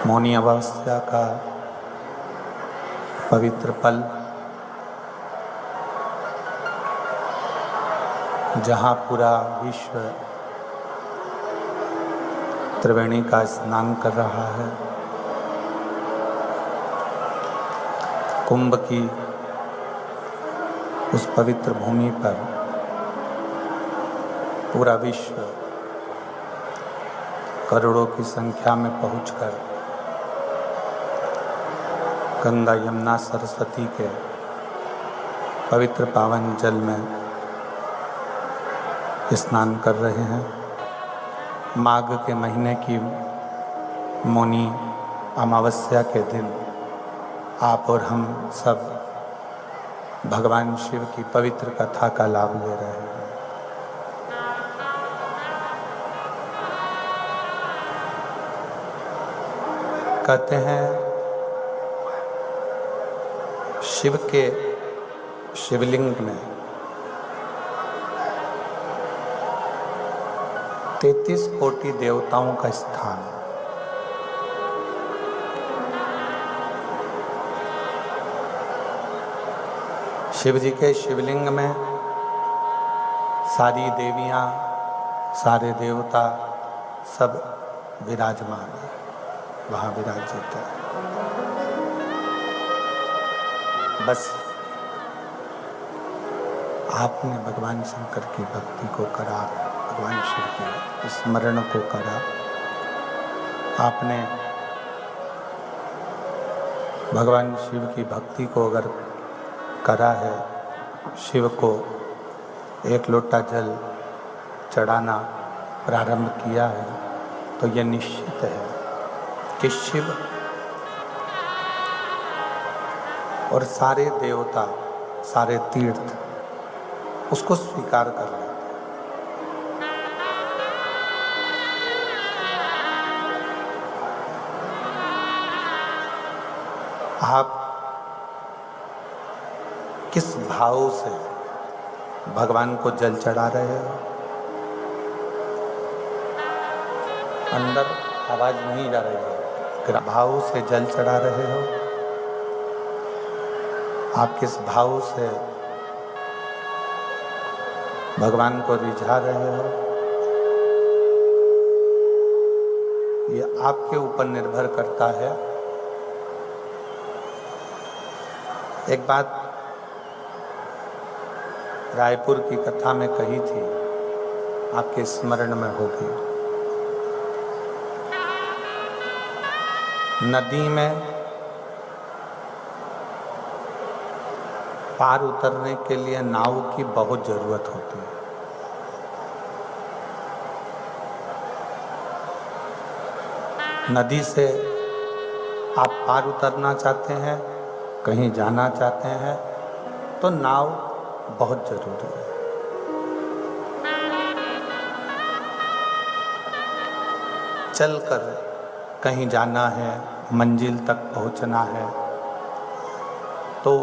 मौनी अमावस्या का पवित्र पल, जहाँ पूरा विश्व त्रिवेणी का स्नान कर रहा है। कुंभ की उस पवित्र भूमि पर पूरा विश्व करोड़ों की संख्या में पहुंचकर गंगा यमुना सरस्वती के पवित्र पावन जल में स्नान कर रहे हैं। माघ के महीने की मौनी अमावस्या के दिन आप और हम सब भगवान शिव की पवित्र कथा का लाभ ले रहे हैं। कहते हैं शिव के शिवलिंग में 33 कोटि देवताओं का स्थान। शिव जी के शिवलिंग में सारी देवियां, सारे देवता सब विराजमान है, वहाँ विराजित है। बस आपने भगवान शंकर की भक्ति को करा, भगवान शिव के स्मरण को करा, आपने भगवान शिव की भक्ति को अगर करा है, शिव को एक लोटा जल चढ़ाना प्रारंभ किया है, तो यह निश्चित है कि शिव और सारे देवता, सारे तीर्थ उसको स्वीकार कर लेते हैं। आप किस भाव से भगवान को जल चढ़ा रहे हो? अंदर आवाज नहीं जा रही है। भाव से जल चढ़ा रहे हो? आप किस भाव से भगवान को रिझा रहे हो? ये आपके ऊपर निर्भर करता है। एक बात रायपुर की कथा में कही थी, आपके स्मरण में होगी। नदी में पार उतरने के लिए नाव की बहुत जरूरत होती है। नदी से आप पार उतरना चाहते हैं, कहीं जाना चाहते हैं, तो नाव बहुत जरूरी है। चलकर कहीं जाना है, मंजिल तक पहुंचना है, तो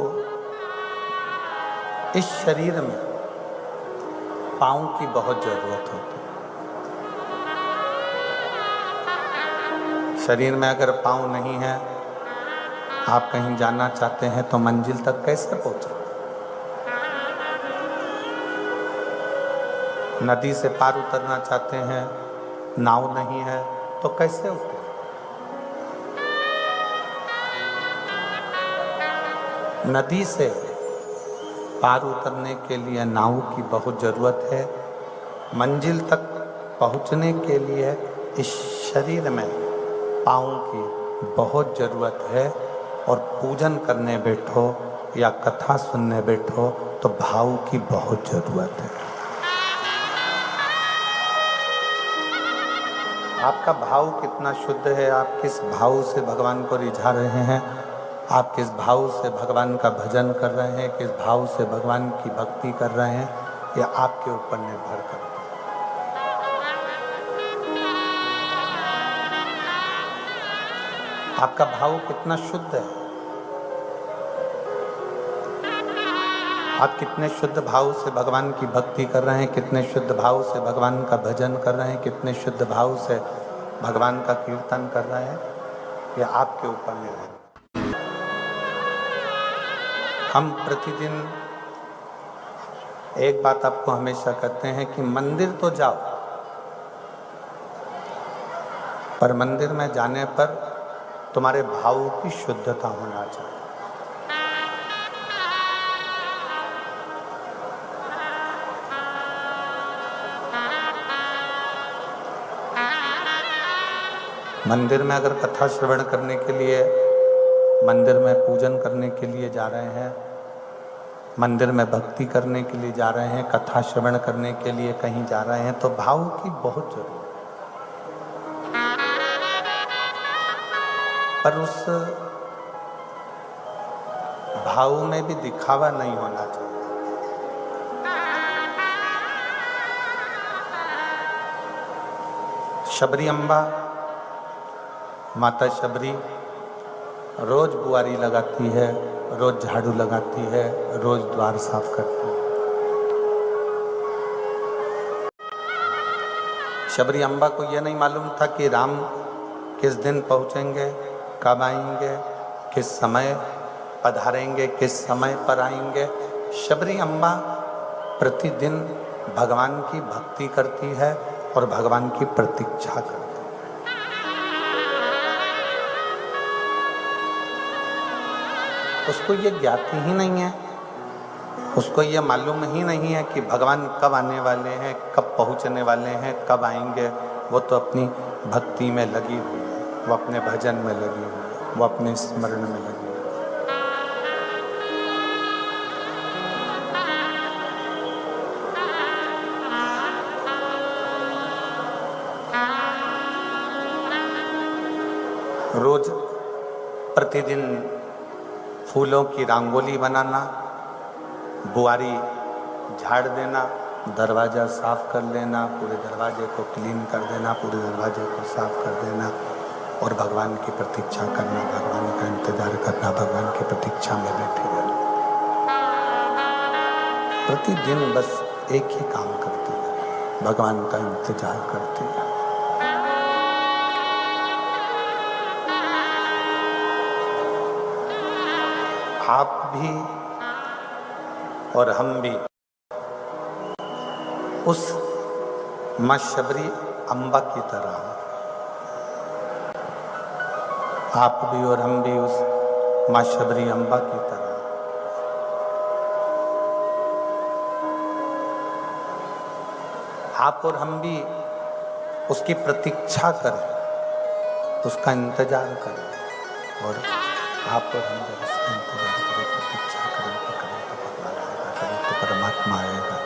इस शरीर में पाँव की बहुत जरूरत होती है। शरीर में अगर पाँव नहीं है, आप कहीं जाना चाहते हैं तो मंजिल तक कैसे पहुंचे? नदी से पार उतरना चाहते हैं, नाव नहीं है, तो कैसे उतरे? नदी से पार उतरने के लिए नाव की बहुत ज़रूरत है। मंजिल तक पहुंचने के लिए इस शरीर में पाँव की बहुत ज़रूरत है। और पूजन करने बैठो या कथा सुनने बैठो तो भाव की बहुत ज़रूरत है। आपका भाव कितना शुद्ध है, आप किस भाव से भगवान को रिझा रहे हैं, आप किस भाव से भगवान का भजन कर रहे हैं, किस भाव से भगवान की भक्ति कर रहे हैं, यह आपके ऊपर निर्भर करता है। आपका भाव कितना शुद्ध है, आप कितने शुद्ध भाव से भगवान की भक्ति कर रहे हैं, कितने शुद्ध भाव से भगवान का भजन कर रहे हैं, कितने शुद्ध भाव से भगवान का कीर्तन कर रहे हैं। ये आपके ऊपर निर्भर है। हम प्रतिदिन एक बात आपको हमेशा कहते हैं कि मंदिर तो जाओ, पर मंदिर में जाने पर तुम्हारे भावों की शुद्धता होना चाहिए। मंदिर में अगर कथा श्रवण करने के लिए, मंदिर में पूजन करने के लिए जा रहे हैं, मंदिर में भक्ति करने के लिए जा रहे हैं, कथा श्रवण करने के लिए कहीं जा रहे हैं, तो भाव की बहुत जरूरत है। पर उस भाव में भी दिखावा नहीं होना चाहिए। शबरी अम्बा, माता शबरी रोज बुआरी लगाती है, रोज झाड़ू लगाती है, रोज द्वार साफ करती है। शबरी अम्बा को यह नहीं मालूम था कि राम किस दिन पहुंचेंगे, कब आएंगे, किस समय पधारेंगे, किस समय पर आएंगे। शबरी अम्बा प्रतिदिन भगवान की भक्ति करती है और भगवान की प्रतीक्षा करती है। उसको ये ज्ञाति ही नहीं है, उसको ये मालूम ही नहीं है कि भगवान कब आने वाले हैं, कब पहुंचने वाले हैं, कब आएंगे। वो तो अपनी भक्ति में लगी हुई है, वो अपने भजन में लगी हुई है, वो अपने स्मरण में लगी हुई है। रोज प्रतिदिन फूलों की रंगोली बनाना, बुआरी झाड़ देना, दरवाज़ा साफ कर लेना, पूरे दरवाजे को क्लीन कर देना, पूरे दरवाजे को साफ कर देना और भगवान की प्रतीक्षा करना, भगवान का इंतजार करना, भगवान की प्रतीक्षा में बैठे रहना। प्रतिदिन बस एक ही काम करती है, भगवान का इंतजार करती है। आप भी और हम भी उस माँ शबरी अम्बा की तरह, आप भी और हम भी उस माँ शबरी अम्बा की तरह आप और हम भी उसकी प्रतीक्षा करें, उसका इंतजार करें। और आप और हम जब उसका इंतजार करें, प्रतीक्षा करें कि कभी तो भगवान आएगा, कभी तो परमात्मा आएगा,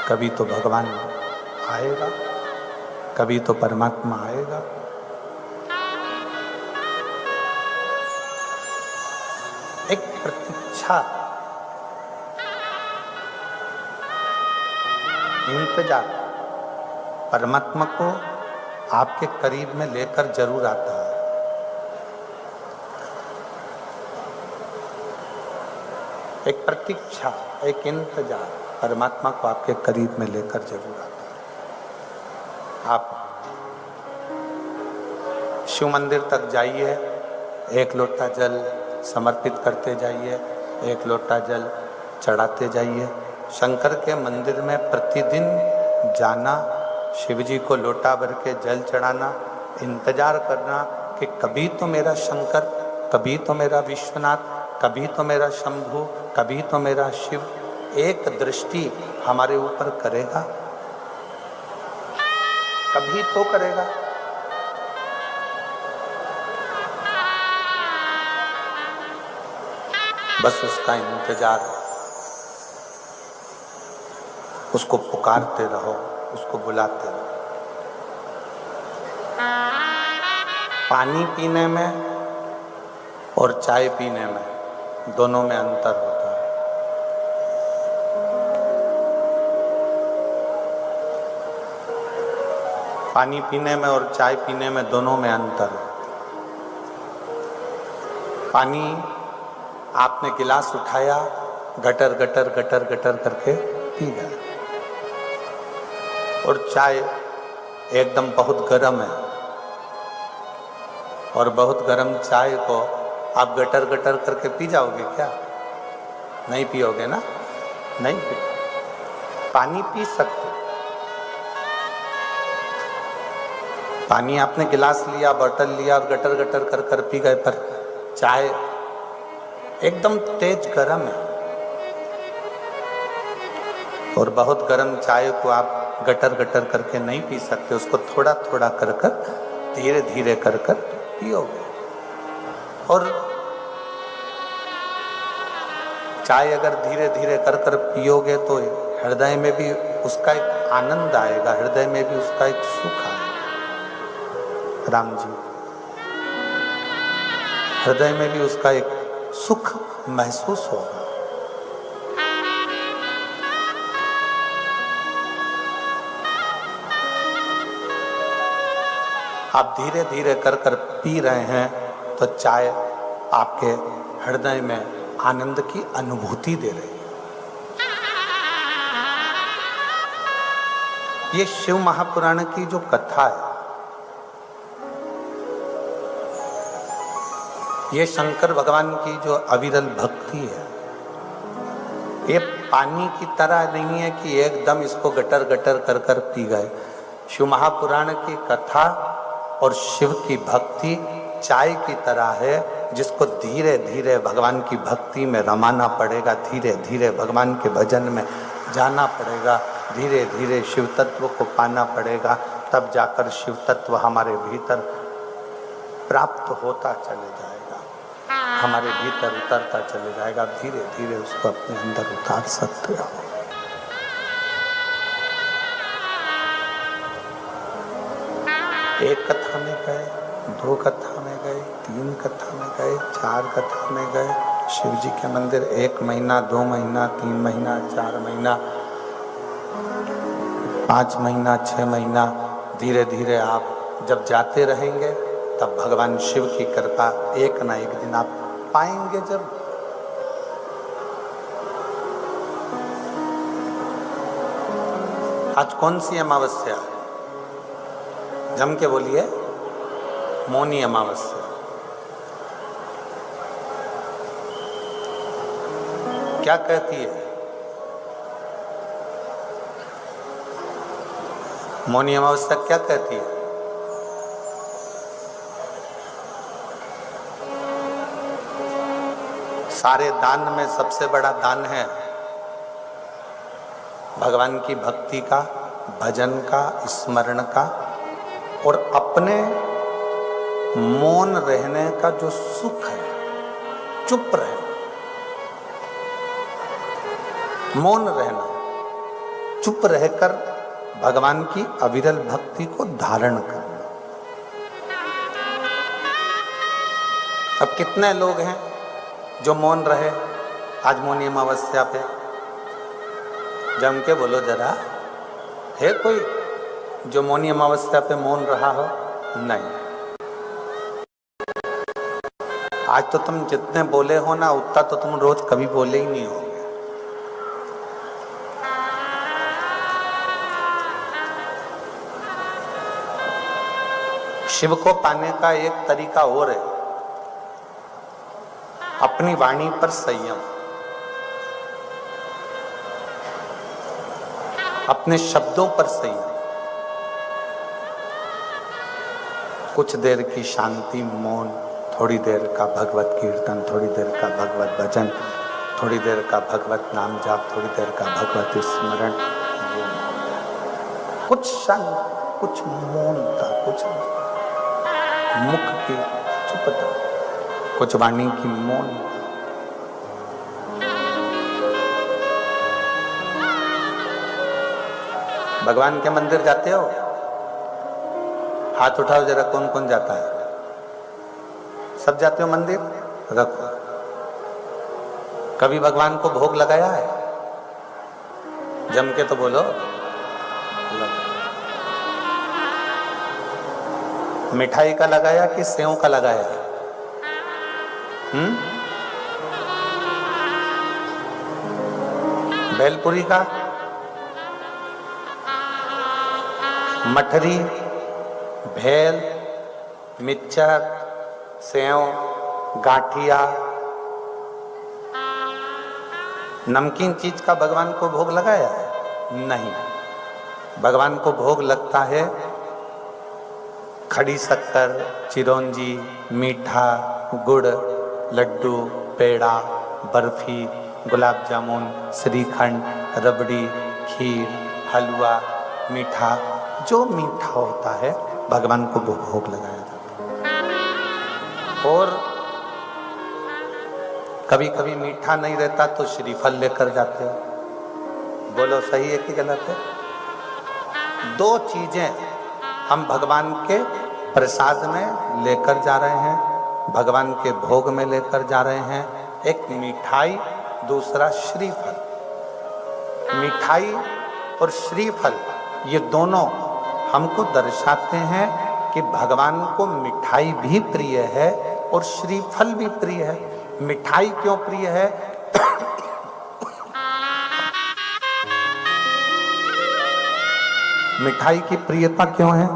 कभी तो भगवान आएगा, कभी तो परमात्मा आएगा। एक प्रतीक्षा, इंतजार परमात्मा को आपके करीब में लेकर जरूर आता है। एक प्रतीक्षा, एक इंतजार परमात्मा को आपके करीब में लेकर जरूर आता है। आप शिव मंदिर तक जाइए, एक लोटा जल समर्पित करते जाइए, एक लोटा जल चढ़ाते जाइए। शंकर के मंदिर में प्रतिदिन जाना, शिव जी को लोटा भर के जल चढ़ाना, इंतजार करना कि कभी तो मेरा शंकर, कभी तो मेरा विश्वनाथ, कभी तो मेरा शंभु, कभी तो मेरा शिव एक दृष्टि हमारे ऊपर करेगा, कभी तो करेगा। बस उसका इंतजार, उसको पुकारते रहो, उसको बुलाते रहो। पानी पीने में और चाय पीने में दोनों में अंतर होता है। पानी पीने में और चाय पीने में दोनों में अंतर है। पानी आपने गिलास उठाया, गटर गटर गटर गटर करके पी गया, और चाय एकदम बहुत गर्म है, और बहुत गर्म चाय को आप गटर गटर करके पी जाओगे क्या? नहीं पियोगे ना? नहीं पी। पानी पी सकते, पानी आपने गिलास लिया, बोतल लिया और गटर गटर कर कर पी गए, पर चाय एकदम तेज गर्म है और बहुत गर्म चाय को आप गटर गटर करके नहीं पी सकते, उसको थोड़ा थोड़ा कर कर धीरे धीरे कर कर पियोगे। और चाय अगर धीरे धीरे कर कर पियोगे तो हृदय में भी उसका एक आनंद आएगा, हृदय में भी उसका एक सुख आएगा। राम जी, हृदय में भी उसका एक सुख महसूस होगा। आप धीरे धीरे कर कर पी रहे हैं तो चाय आपके हृदय में आनंद की अनुभूति दे रही है। ये शिव महापुराण की जो कथा है, ये शंकर भगवान की जो अविरल भक्ति है, ये पानी की तरह नहीं है कि एकदम इसको गटर गटर कर कर पी गए। शिव महापुराण की कथा और शिव की भक्ति चाय की तरह है, जिसको धीरे धीरे भगवान की भक्ति में रमाना पड़ेगा, धीरे धीरे भगवान के भजन में जाना पड़ेगा, धीरे धीरे शिव तत्व को पाना पड़ेगा, तब जाकर शिव तत्व हमारे भीतर प्राप्त होता चले जाएगा, हमारे भीतर उतरता चले जाएगा। धीरे धीरे उसको अपने अंदर उतार सकते हो। एक कथा में गए, दो कथा में गए, तीन कथा में गए, चार कथा में गए, शिव जी के मंदिर 1 महीना, 2 महीना, 3 महीना, 4 महीना, 5 महीना, 6 महीना, धीरे धीरे आप जब जाते रहेंगे तब भगवान शिव की कृपा एक ना एक दिन आप पाएंगे। जब आज कौन सी अमावस्या? जम के बोलिए। मौनी अमावस्या। क्या कहती है मौनी अमावस्या? क्या कहती है? सारे दान में सबसे बड़ा दान है भगवान की भक्ति का, भजन का, स्मरण का और अपने मौन रहने का जो सुख है, चुप रहना, मौन रहना, चुप रहकर भगवान की अविरल भक्ति को धारण करना। अब कितने लोग हैं जो मौन रहे आज मौनी अमावस्या पे? जम के बोलो जरा, है कोई जो मौनी अमावस्या पे मौन रहा हो? नहीं। आज तो तुम जितने बोले हो ना, उतना तो तुम रोज कभी बोले ही नहीं होगे। शिव को पाने का एक तरीका और है, अपनी वाणी पर संयम, अपने शब्दों पर संयम, कुछ देर की शांति, मौन, थोड़ी देर का भगवत कीर्तन, थोड़ी देर का भगवत भजन, थोड़ी देर का भगवत नाम जाप, थोड़ी देर का भगवत स्मरण, कुछ शांति, कुछ मौनता, कुछ मुख की चुपता, कुछ वाणी की मौनता। भगवान के मंदिर जाते हो? हाथ उठाओ जरा, कौन कौन जाता है? सब जाते हो मंदिर? रखो। कभी भगवान को भोग लगाया है? जम के तो बोलो। मिठाई का लगाया कि सेव का लगाया? बेलपुरी का, मठरी, भेल, मिक्सचर, सेव, गाठिया, नमकीन चीज का भगवान को भोग लगाया है? नहीं। भगवान को भोग लगता है खड़ी शक्कर, चिरौंजी, मीठा, गुड़, लड्डू, पेड़ा, बर्फी, गुलाब जामुन, श्रीखंड, रबड़ी, खीर, हलवा, मीठा, जो मीठा होता है भगवान को वो भोग लगाया जाता है। और कभी कभी मीठा नहीं रहता तो श्रीफल लेकर जाते हो। बोलो सही है कि गलत है? दो चीजें हम भगवान के प्रसाद में लेकर जा रहे हैं, भगवान के भोग में लेकर जा रहे हैं। एक मिठाई, दूसरा श्रीफल। मिठाई और श्रीफल ये दोनों हमको दर्शाते हैं कि भगवान को मिठाई भी प्रिय है और श्रीफल भी प्रिय है। मिठाई क्यों प्रिय है? मिठाई की प्रियता क्यों है?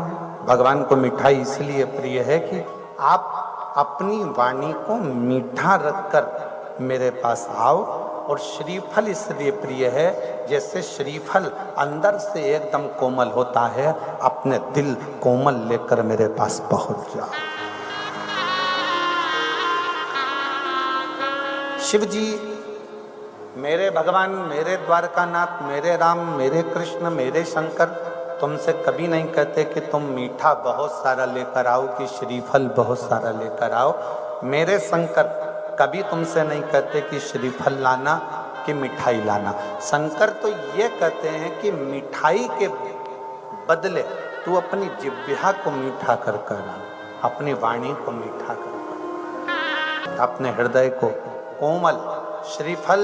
भगवान को मिठाई इसलिए प्रिय है कि आप अपनी वाणी को मीठा रखकर मेरे पास आओ। और श्रीफल इसलिए प्रिय है जैसे श्रीफल अंदर से एकदम कोमल होता है, अपने दिल कोमल लेकर मेरे पास पहुंच जाओ। शिव जी, मेरे भगवान, मेरे द्वारकानाथ, मेरे राम, मेरे कृष्ण, मेरे शंकर तुमसे कभी नहीं कहते कि तुम मीठा बहुत सारा लेकर आओ कि श्रीफल बहुत सारा लेकर आओ। मेरे शंकर कभी तुमसे नहीं कहते कि श्रीफल लाना कि मिठाई लाना। शंकर तो ये कहते हैं कि मिठाई के बदले तू अपनी जिह्वा को मीठा कर कर, अपनी वाणी को मीठा कर कर, अपने हृदय को कोमल। श्रीफल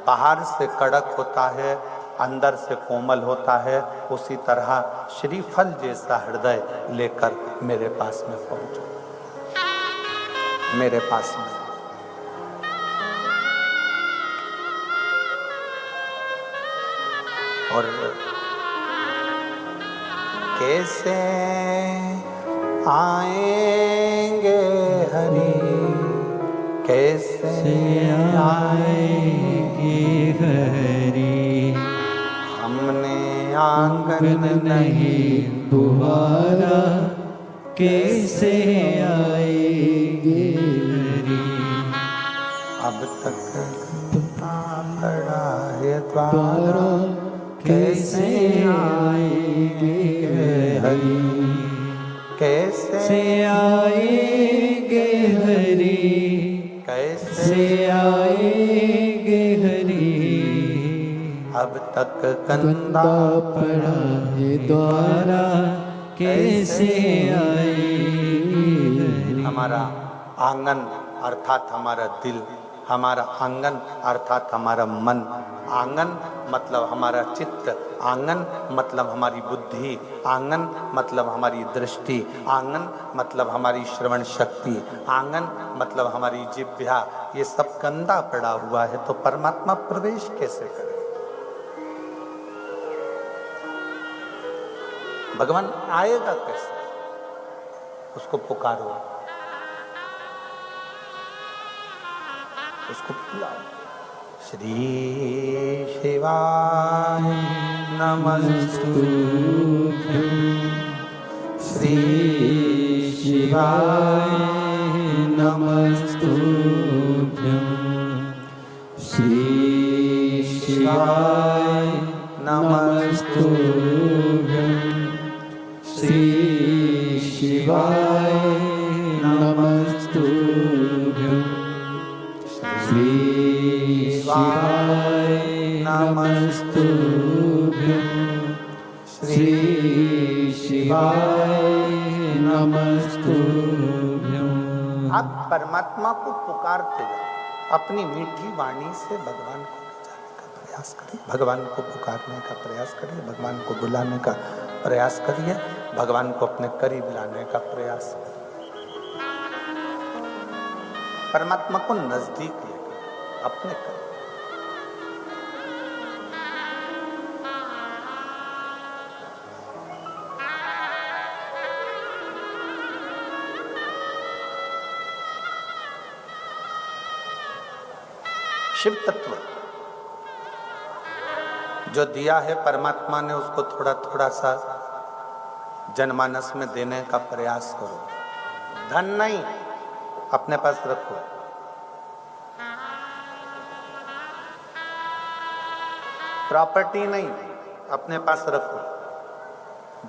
बाहर से कड़क होता है, अंदर से कोमल होता है। उसी तरह श्रीफल जैसा हृदय लेकर मेरे पास में पहुंचो, मेरे पास में। और कैसे आएंगे हरि, कैसे आएंगे हरि, हमने आंगन नहीं बुहारा, कैसे आएंगे हरि। अब तक खड़ा है द्वारा, कैसे आएंगे हरि, कैसे आएंगे हरि, कैसे आएंगे हरि। अब तक कंधा पड़ा है द्वारा, कैसे आएंगे हरि। हमारा आंगन अर्थात हमारा दिल, हमारा आंगन अर्थात हमारा मन। आंगन मतलब हमारा चित्त, आंगन मतलब हमारी बुद्धि, आंगन मतलब हमारी दृष्टि, आंगन मतलब हमारी श्रवण शक्ति, आंगन मतलब हमारी जिह्वा। ये सब गंदा पड़ा हुआ है तो परमात्मा प्रवेश कैसे करे? भगवान आएगा कैसे? उसको पुकारो, उसको बुलाओ। श्री शिवाय नमस्तुभ्यं, श्री शिवाय नमस्तुभ्यं, श्री शिवाय नमस्तुभ्यं, श्री शिवाय नमस्तुभ्यं, श्री शिवाय नमस्तुभ्यं, श्री शिवाय नमस्तुभ्यं। आप परमात्मा को पुकारते जाओ, अपनी मीठी वाणी से भगवान को जाने का प्रयास करिए, भगवान को पुकारने का प्रयास करिए, भगवान को बुलाने का प्रयास करिए, भगवान को अपने करीब लाने का प्रयास करिए, परमात्मा को नजदीक लेकर अपने करीब। शिव तत्व जो दिया है परमात्मा ने, उसको थोड़ा थोड़ा सा जनमानस में देने का प्रयास करो। धन नहीं अपने पास रखो, प्रॉपर्टी नहीं अपने पास रखो।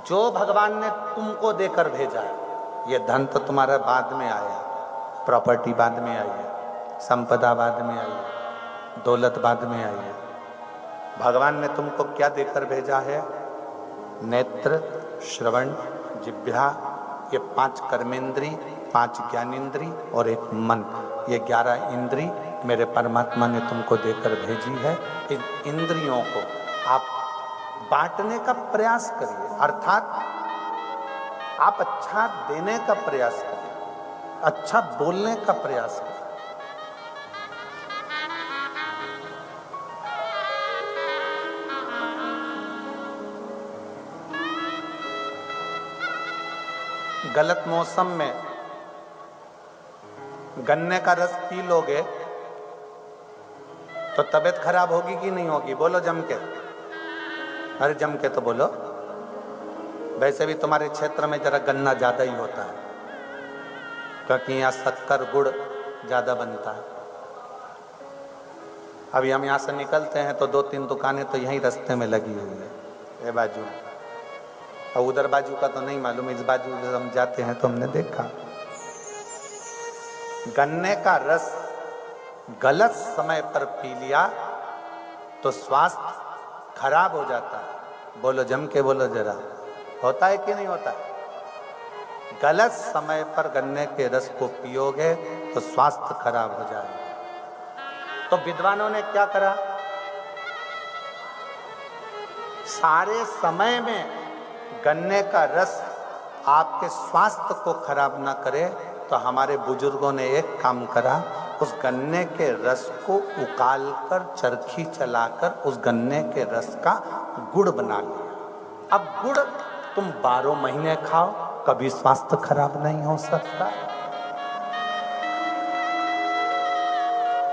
जो भगवान ने तुमको देकर भेजा है, ये धन तो तुम्हारा बाद में आया, प्रॉपर्टी बाद में आई है, संपदा बाद में आई है, दौलत बाद में आई है। भगवान ने तुमको क्या देकर भेजा है? नेत्र, श्रवण, जिह्वा, ये 5 कर्मेंद्री, 5 ज्ञानेंद्री और एक मन, ये 11 इंद्री मेरे परमात्मा ने तुमको देकर भेजी है। इन इंद्रियों को आप बांटने का प्रयास करिए, अर्थात आप अच्छा देने का प्रयास करिए, अच्छा बोलने का प्रयास करिए। गलत मौसम में गन्ने का रस पी लोगे तो तबीयत खराब होगी कि नहीं होगी? बोलो जम के, अरे जम के तो बोलो। वैसे भी तुम्हारे क्षेत्र में जरा गन्ना ज्यादा ही होता है, क्योंकि यहाँ शक्कर गुड़ ज्यादा बनता है। अभी हम यहाँ से निकलते हैं तो 2-3 दुकानें तो यहीं रास्ते में लगी हुई है, ये बाजू, और उधर बाजू का तो नहीं मालूम, इस बाजू जब हम जाते हैं तो हमने देखा। गन्ने का रस गलत समय पर पी लिया तो स्वास्थ्य खराब हो जाता है। बोलो जम के बोलो जरा, होता है कि नहीं होता है? गलत समय पर गन्ने के रस को पियोगे तो स्वास्थ्य खराब हो जाएगा। तो विद्वानों ने क्या करा? सारे समय में गन्ने का रस आपके स्वास्थ्य को खराब ना करे, तो हमारे बुजुर्गों ने एक काम करा, उस गन्ने के रस को उकालकर चरखी चलाकर उस गन्ने के रस का गुड़ बना लिया। अब गुड़ तुम 12 महीने खाओ, कभी स्वास्थ्य खराब नहीं हो सकता।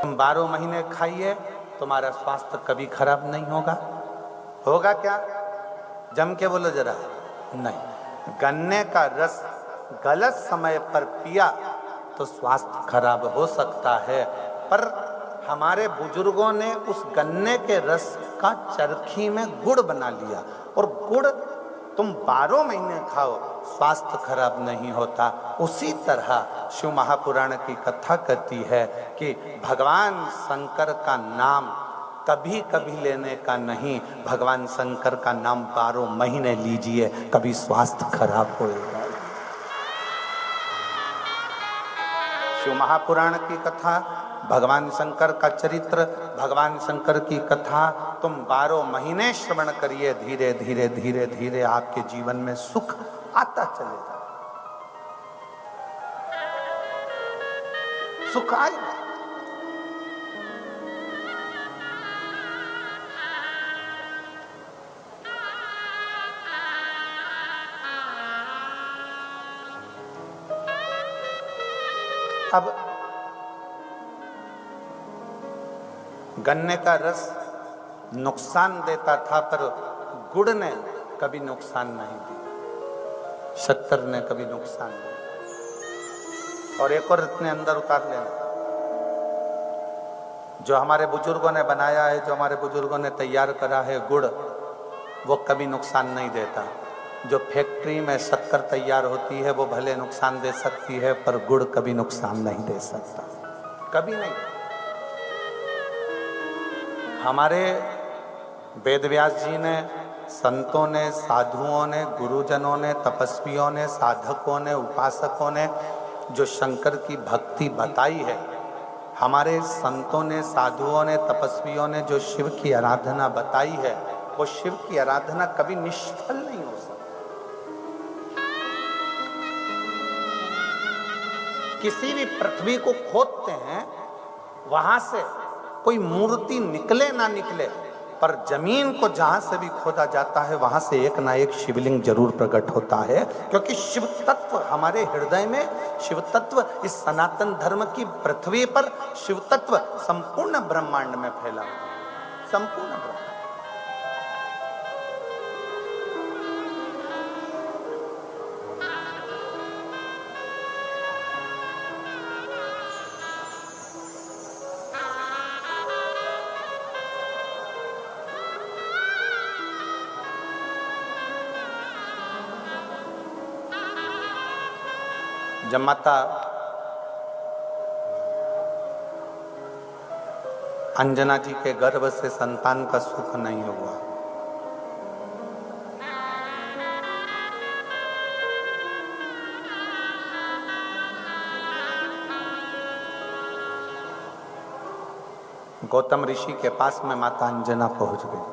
तुम 12 महीने खाइए, तुम्हारा स्वास्थ्य कभी खराब नहीं होगा। होगा क्या? जम के बोलो जरा। नहीं, गन्ने का रस गलत समय पर पिया तो स्वास्थ्य खराब हो सकता है, पर हमारे बुजुर्गों ने उस गन्ने के रस का चरखी में गुड़ बना लिया, और गुड़ तुम 12 महीने खाओ, स्वास्थ्य खराब नहीं होता। उसी तरह शिव महापुराण की कथा कहती है कि भगवान शंकर का नाम कभी कभी लेने का नहीं, भगवान शंकर का नाम 12 महीने लीजिए, कभी स्वास्थ्य खराब होएगा। शिव महापुराण की कथा, भगवान शंकर का चरित्र, भगवान शंकर की कथा तुम 12 महीने श्रवण करिए, धीरे धीरे धीरे धीरे आपके जीवन में सुख आता चलेगा, सुख आएगा। अब गन्ने का रस नुकसान देता था, पर गुड़ ने कभी नुकसान नहीं दिया, शक्कर ने कभी नुकसान नहीं। और एक और इतने अंदर उतार लेना, जो हमारे बुजुर्गों ने बनाया है, जो हमारे बुजुर्गों ने तैयार करा है गुड़, वो कभी नुकसान नहीं देता। जो फैक्ट्री में शक्कर तैयार होती है वो भले नुकसान दे सकती है, पर गुड़ कभी नुकसान नहीं दे सकता, कभी नहीं। हमारे वेदव्यास जी ने, संतों ने, साधुओं ने, गुरुजनों ने, तपस्वियों ने, साधकों ने, उपासकों ने जो शंकर की भक्ति बताई है, हमारे संतों ने, साधुओं ने, तपस्वियों ने जो शिव की आराधना बताई है, वो शिव की आराधना कभी निष्फल नहीं हो सकती। किसी भी पृथ्वी को खोदते हैं, वहां से कोई मूर्ति निकले ना निकले, पर जमीन को जहां से भी खोदा जाता है वहां से एक ना एक शिवलिंग जरूर प्रकट होता है, क्योंकि शिव तत्व हमारे हृदय में, शिव तत्व इस सनातन धर्म की पृथ्वी पर, शिव तत्व संपूर्ण ब्रह्मांड में फैला हुआ है, संपूर्ण ब्रह्मांड। जब माता अंजना जी के गर्भ से संतान का सुख नहीं हुआ, गौतम ऋषि के पास में माता अंजना पहुंच गई।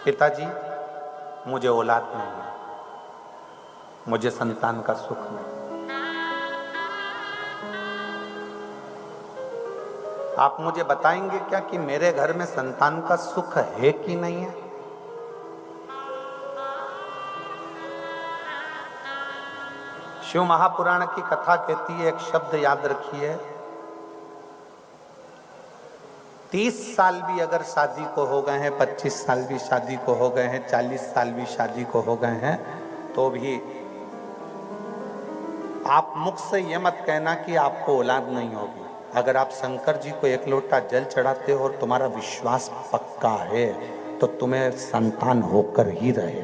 पिताजी, मुझे औलाद नहीं है, मुझे संतान का सुख नहीं, आप मुझे बताएंगे क्या कि मेरे घर में संतान का सुख है कि नहीं है? शिव महापुराण की कथा कहती है, एक शब्द याद रखिए, 30 साल भी अगर शादी को हो गए हैं, 25 साल भी शादी को हो गए हैं, 40 साल भी शादी को हो गए हैं, तो भी आप मुख से ये मत कहना कि आपको औलाद नहीं होगी। अगर आप शंकर जी को एक लोटा जल चढ़ाते हो और तुम्हारा विश्वास पक्का है तो तुम्हें संतान होकर ही रहे।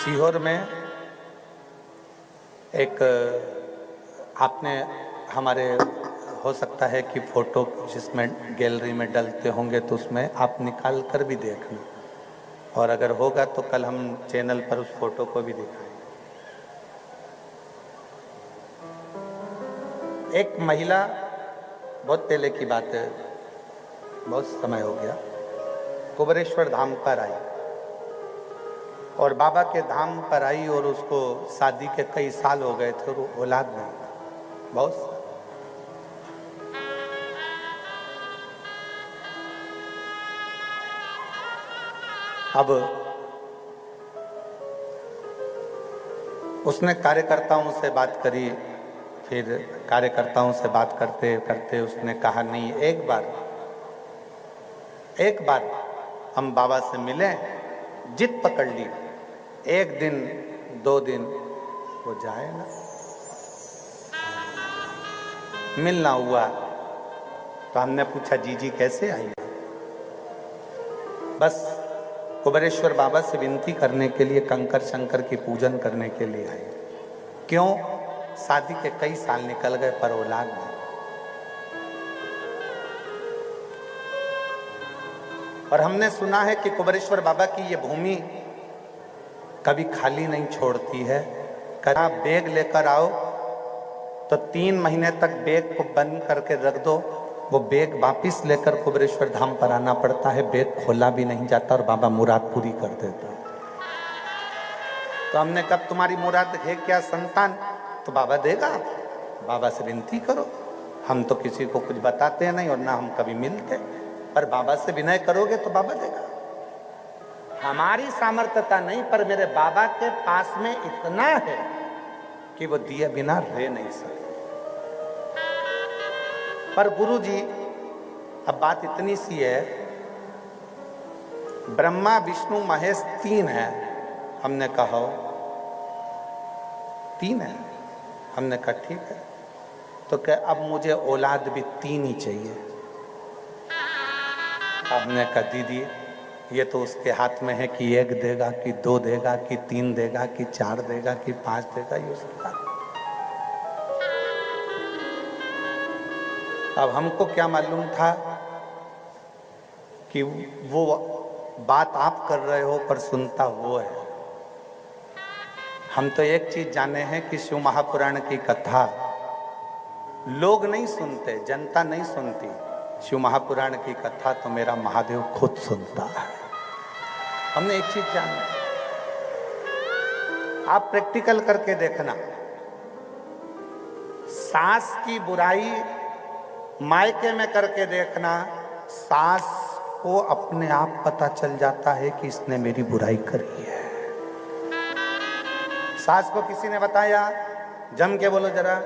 सीहोर में एक आपने हमारे हो सकता है कि फोटो जिसमें गैलरी में डलते होंगे तो उसमें आप निकाल कर भी देखना, और अगर होगा तो कल हम चैनल पर उस फोटो को भी दिखाएंगे। एक महिला, बहुत पहले की बात है, बहुत समय हो गया, कुबेरेश्वर धाम पर आई और बाबा के धाम पर आई और उसको शादी के कई साल हो गए थे और औलाद नहीं था, बहुत। अब उसने कार्यकर्ताओं से बात करी, फिर कार्यकर्ताओं से बात करते करते उसने कहा नहीं, एक बार हम बाबा से मिलें, जिद पकड़ ली, 1 दिन 2 दिन वो जाएगा। मिलना हुआ तो हमने पूछा जीजी कैसे आई? बस कुबेरेश्वर बाबा से विनती करने के लिए, कंकर शंकर की पूजन करने के लिए आई। क्यों? शादी के कई साल निकल गए पर औलाद नहीं। और हमने सुना है कि कुबेरेश्वर बाबा की ये भूमि कभी खाली नहीं छोड़ती है। कभी बैग लेकर आओ तो 3 महीने तक बैग को बंद करके रख दो, वो बैग वापिस लेकर कुबेरेश्वर धाम पर आना पड़ता है, बैग खोला भी नहीं जाता और बाबा मुराद पूरी कर देता। तो हमने कब तुम्हारी मुराद है क्या? संतान। तो बाबा देगा, बाबा से विनती करो। हम तो किसी को कुछ बताते नहीं और ना हम कभी मिलते, पर बाबा से विनय करोगे तो बाबा देगा। हमारी सामर्थ्यता नहीं, पर मेरे बाबा के पास में इतना है कि वो दिए बिना रह नहीं सकते। पर गुरुजी, अब बात इतनी सी है, ब्रह्मा विष्णु महेश 3 है। हमने कहा 3 है। हमने कहा ठीक है, तो क्या अब मुझे औलाद भी 3 ही चाहिए। हमने कहा दीदी, ये तो उसके हाथ में है कि 1 देगा कि 2 देगा कि 3 देगा कि 4 देगा कि 5 देगा, ये उसके हाथ। अब हमको क्या मालूम था कि वो बात आप कर रहे हो पर सुनता वो है। हम तो एक चीज जाने हैं कि शिव महापुराण की कथा लोग नहीं सुनते, जनता नहीं सुनती, शिव महापुराण की कथा तो मेरा महादेव खुद सुनता है। हमने एक चीज जाना, आप प्रैक्टिकल करके देखना, सास की बुराई मायके में करके देखना, सास को अपने आप पता चल जाता है कि इसने मेरी बुराई करी है। सास को किसी ने बताया, जम के बोलो जरा,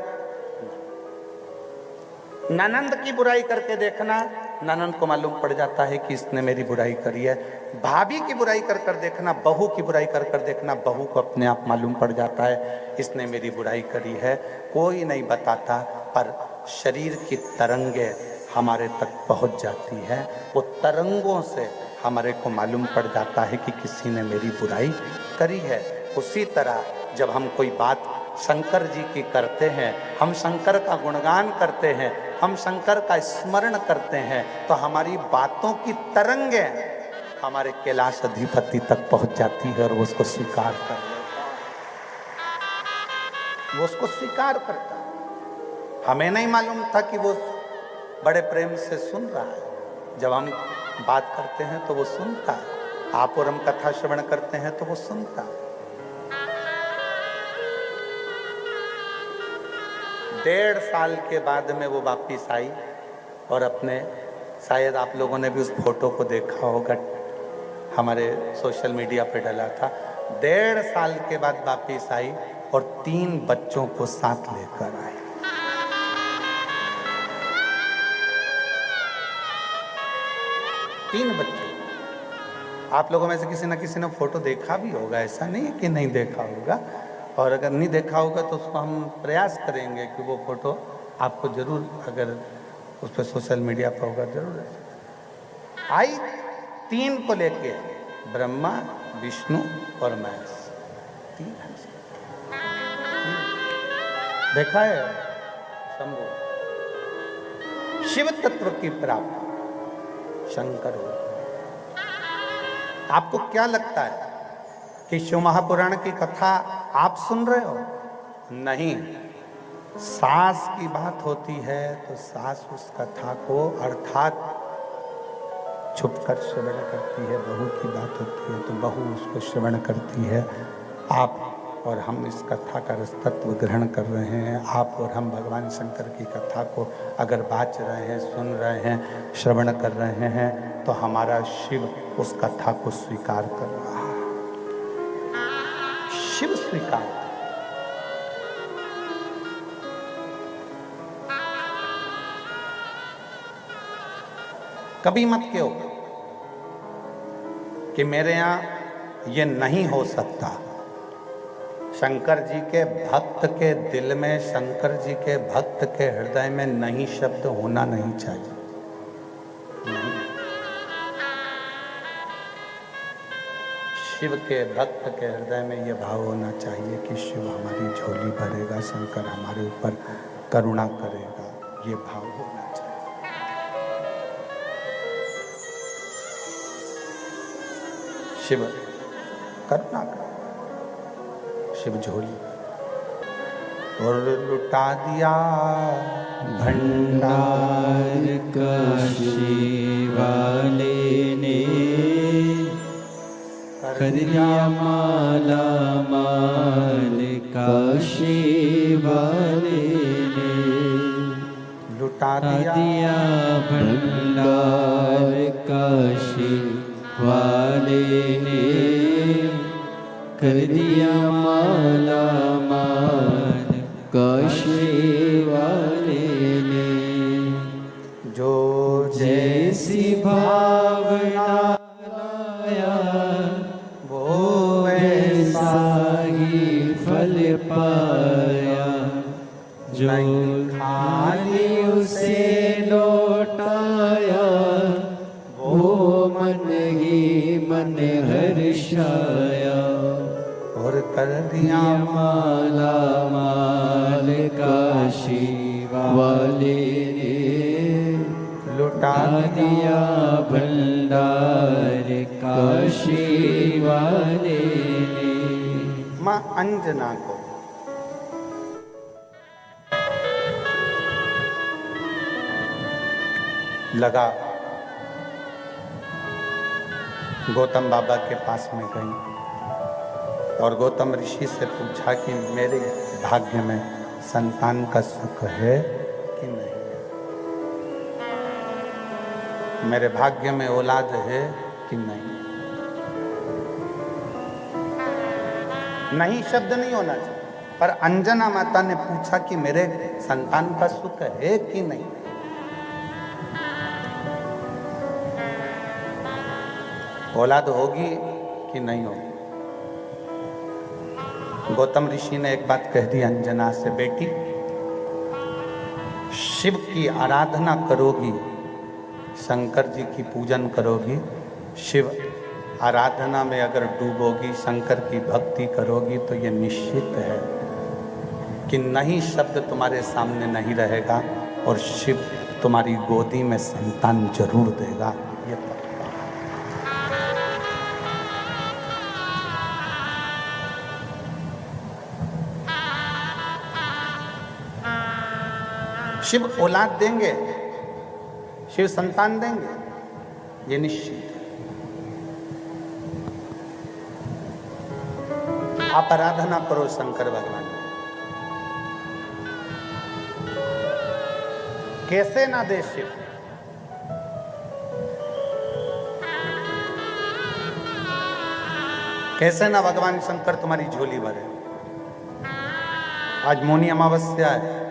ननंद की बुराई करके देखना, ननंद को मालूम पड़ जाता है कि इसने मेरी बुराई करी है। भाभी की बुराई कर कर देखना, बहू की बुराई कर कर देखना, बहू को अपने आप मालूम पड़ जाता है इसने मेरी बुराई करी है। कोई नहीं बताता, पर शरीर की तरंगे हमारे तक पहुंच जाती है। वो तरंगों से हमारे को मालूम पड़ जाता है कि किसी ने मेरी बुराई करी है। उसी तरह जब हम कोई बात शंकर जी की करते हैं, हम शंकर का गुणगान करते हैं, हम शंकर का स्मरण करते हैं, तो हमारी बातों की तरंगे हमारे कैलाश अधिपति तक पहुंच जाती है और वो उसको स्वीकार कर लेता है, वो उसको स्वीकार करता है। हमें नहीं मालूम था कि वो बड़े प्रेम से सुन रहा है। जब हम बात करते हैं तो वो सुनता है, आप और हम कथा श्रवण करते हैं तो वो सुनता है। 1.5 साल के बाद में वो वापिस आई और अपने, शायद आप लोगों ने भी उस फोटो को देखा होगा, हमारे सोशल मीडिया पे डला था। 1.5 साल के बाद वापिस आई और 3 बच्चों को साथ लेकर आई। 3 बच्चे। आप लोगों में से किसी न किसी ने फोटो देखा भी होगा, ऐसा नहीं है कि नहीं देखा होगा। और अगर नहीं देखा होगा तो उसको हम प्रयास करेंगे कि वो फोटो आपको जरूर, अगर उस पर सोशल मीडिया पर होगा जरूर। आई 3 को लेके, ब्रह्मा, विष्णु और महेश, 3 हैं। देखा है शंभु, शिव तत्व की प्राप्ति शंकर हो। आपको क्या लगता है कि शिव महापुराण की कथा आप सुन रहे हो? नहीं, सास की बात होती है तो सास उस कथा को अर्थात छुपकर श्रवण करती है। बहू की बात होती है तो बहू उसको श्रवण करती है। आप और हम इस कथा का रसतत्व ग्रहण कर रहे हैं। आप और हम भगवान शंकर की कथा को अगर बाच रहे हैं, सुन रहे हैं, श्रवण कर रहे हैं, तो हमारा शिव उस कथा को स्वीकार कर रहा है। शिव स्वीकार। कभी मत कहो कि मेरे यहां ये नहीं हो सकता। शंकर जी के भक्त के दिल में, शंकर जी के भक्त के हृदय में नहीं शब्द होना नहीं चाहिए। नहीं। शिव के भक्त के हृदय में यह भाव होना चाहिए कि शिव हमारी झोली भरेगा, शंकर हमारे ऊपर करुणा करेगा, ये भाव होना चाहिए। शिव करुणा कर, शिव झोली और लुटा दिया भंडार काशी वाले ने, कर दिया माला माल काशी वाले ने, लुटा दिया भंडार काशी वाले ने, कर दिया माला माल काशी वाले ने। जो जैसी भावना लाया वो वैसा ही फल पाया, जो खाली उसे लौटाया वो मन ही मन हर्षाया। और कर दिया माला माल काशी वाले ने, लुटा दिया भंडार काशी वाले ने। मां अंजना को लगा, गौतम बाबा के पास में गई और गौतम ऋषि से पूछा कि मेरे भाग्य में संतान का सुख है कि नहीं, मेरे भाग्य में औलाद है कि नहीं। नहीं शब्द नहीं होना चाहिए, पर अंजना माता ने पूछा कि मेरे संतान का सुख है कि नहीं। औलाद होगी कि नहीं होगी। गौतम ऋषि ने एक बात कह दी अंजना से, बेटी शिव की आराधना करोगी, शंकर जी की पूजन करोगी, शिव आराधना में अगर डूबोगी, शंकर की भक्ति करोगी, तो ये निश्चित है कि नहीं शब्द तुम्हारे सामने नहीं रहेगा और शिव तुम्हारी गोदी में संतान जरूर देगा। ये शिव औलाद देंगे, शिव संतान देंगे, ये निश्चित है। आप आराधना करो शंकर भगवान की। कैसे ना दे शिव? कैसे ना भगवान शंकर तुम्हारी झोली भरे। आज मौनी अमावस्या है,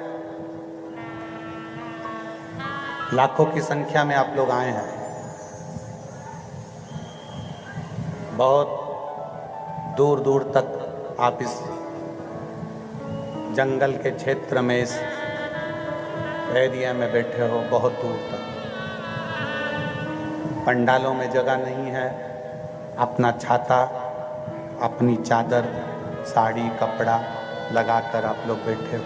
लाखों की संख्या में आप लोग आए हैं। बहुत दूर दूर तक आप इस जंगल के क्षेत्र में, इस एरिया में बैठे हो, बहुत दूर तक। पंडालों में जगह नहीं है, अपना छाता, अपनी चादर, साड़ी, कपड़ा लगाकर आप लोग बैठे हो।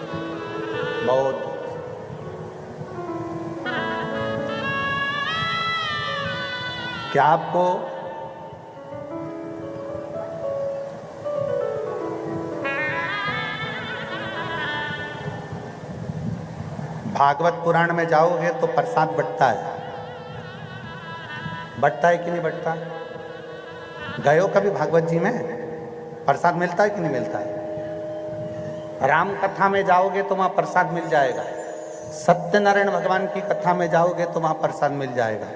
बहुत क्या आपको भागवत पुराण में जाओगे तो प्रसाद बंटता है, बंटता है कि नहीं बंटता? गए हो कभी भागवत जी में? प्रसाद मिलता है कि नहीं मिलता है? राम कथा में जाओगे तो वहां प्रसाद मिल जाएगा, सत्यनारायण भगवान की कथा में जाओगे तो वहां प्रसाद मिल जाएगा,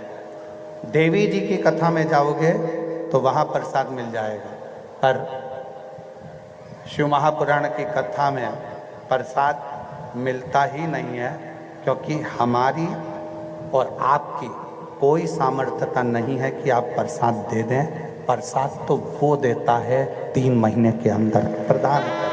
देवी जी की कथा में जाओगे तो वहां प्रसाद मिल जाएगा। पर शिव महापुराण की कथा में प्रसाद मिलता ही नहीं है, क्योंकि हमारी और आपकी कोई सामर्थ्यता नहीं है कि आप प्रसाद दे दें। प्रसाद तो वो देता है 3 महीने के अंदर प्रदान कर।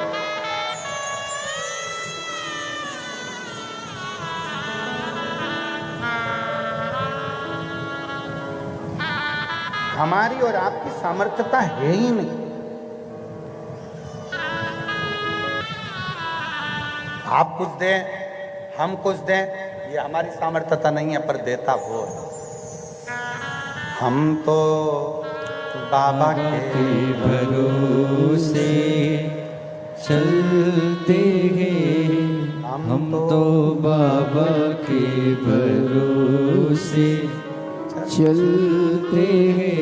हमारी और आपकी सामर्थ्यता है ही नहीं। आप कुछ दें, हम कुछ दें, ये हमारी सामर्थ्यता नहीं है, पर देता वो है। हम तो बाबा के भरोसे चलते हैं, हम तो बाबा के भरोसे चलते हैं।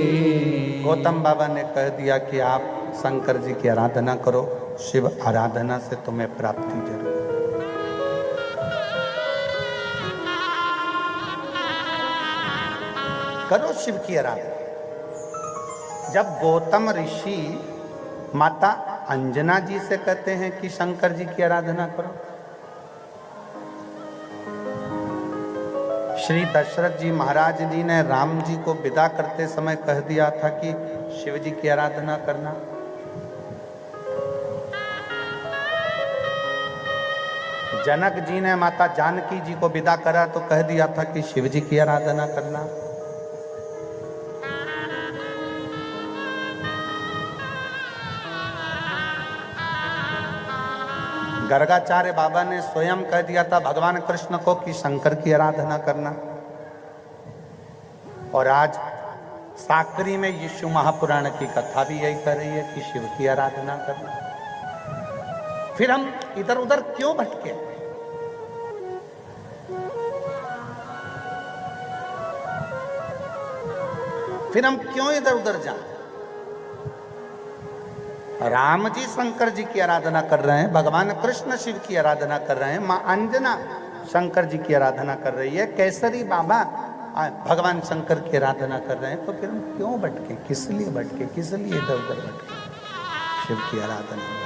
गौतम बाबा ने कह दिया कि आप शंकर जी की आराधना करो, शिव आराधना से तुम्हें प्राप्ति जरूर। करो शिव की आराधना। जब गौतम ऋषि माता अंजना जी से कहते हैं कि शंकर जी की आराधना करो, श्री दशरथ जी महाराज जी ने राम जी को विदा करते समय कह दिया था कि शिव जी की आराधना करना। जनक जी ने माता जानकी जी को विदा करा तो कह दिया था कि शिव जी की आराधना करना। गर्गाचार्य बाबा ने स्वयं कह दिया था भगवान कृष्ण को कि शंकर की आराधना करना। और आज साकरी में यीशु महापुराण की कथा भी यही कर रही है कि शिव की आराधना करना। फिर हम इधर उधर क्यों भटके? फिर हम क्यों इधर उधर जाएं? राम जी शंकर जी की आराधना कर रहे हैं, भगवान कृष्ण शिव की आराधना कर रहे हैं, माँ अंजना शंकर जी की आराधना कर रही है, केसरी बाबा भगवान शंकर की आराधना कर रहे हैं, तो फिर हम क्यों भटके? किस लिए भटके? किस लिए इधर उधर भटके? शिव की आराधना में,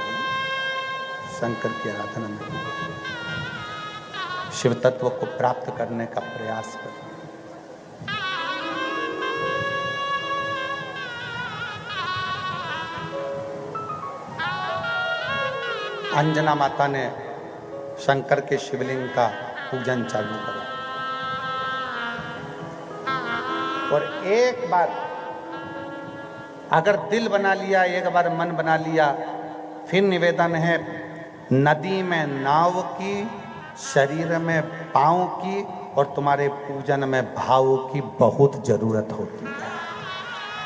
शंकर की आराधना में, शिव तत्व को प्राप्त करने का प्रयास करें। अंजना माता ने शंकर के शिवलिंग का पूजन चालू करा और एक बार अगर दिल बना लिया, एक बार मन बना लिया, फिर निवेदन है नदी में नाव की, शरीर में पांव की और तुम्हारे पूजन में भाव की बहुत जरूरत होती है,